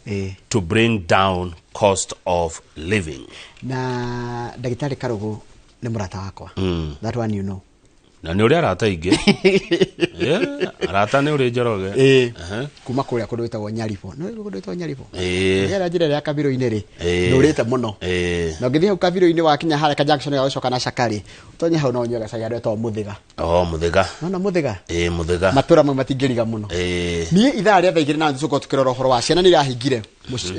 to bring down cost of living na ndagitari Karogo ni murata wakwa that one you know na ni uri arata ingi arata ni uri njoroge kuma kuria kundu witagwo Nyaribo no kundu witagwo Nyaribo era njira ya kabiro-ini ri ndurite muno na ngithia hau kabiro-ini wakinya haraka junction ya ucoka na Cakari utonye hau no nyoga caya ndetwo Muthiga Muthiga no Muthiga Muthiga matura mau matingiriga muno ni ithaa ria thaigire na nzuko tukirora horo wa ciana ni irahingire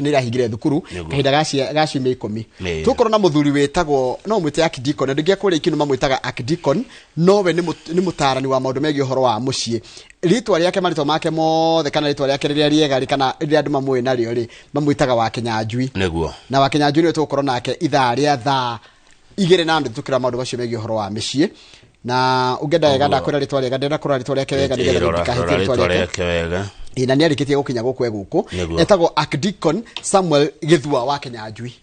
ni irahingire thukuru kahinda gaci me 10 tukorwo na muthuri wetagwo no mwite Akidikon ndingia kuria ikinu mamwitaga Akidikon no we ni mutarani wa maundu megi horo wa mucii ritwa riake marito make mothe kana ritwa riake riria riega kana riria andu mamwe nario ri mamwitaga wa Kinyanjui niguo na wa Kinyanjui ni tukorwo nake ithaa ria thaa igire na ndu tukira maundu macio megi horo wa micii na ugenda wega ndakwira ritwa riega ndenda kurora ritwa riake wega nigetha ndikahitie ritwa riake wega ina ni arikitie gukinya guku eguku etagwo Akidikon Samuel Githua wa Kinyanjui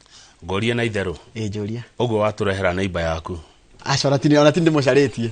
ngoria na itheru njuria ugo waturehera neighbor yaku acora tini ona tindi mucaritie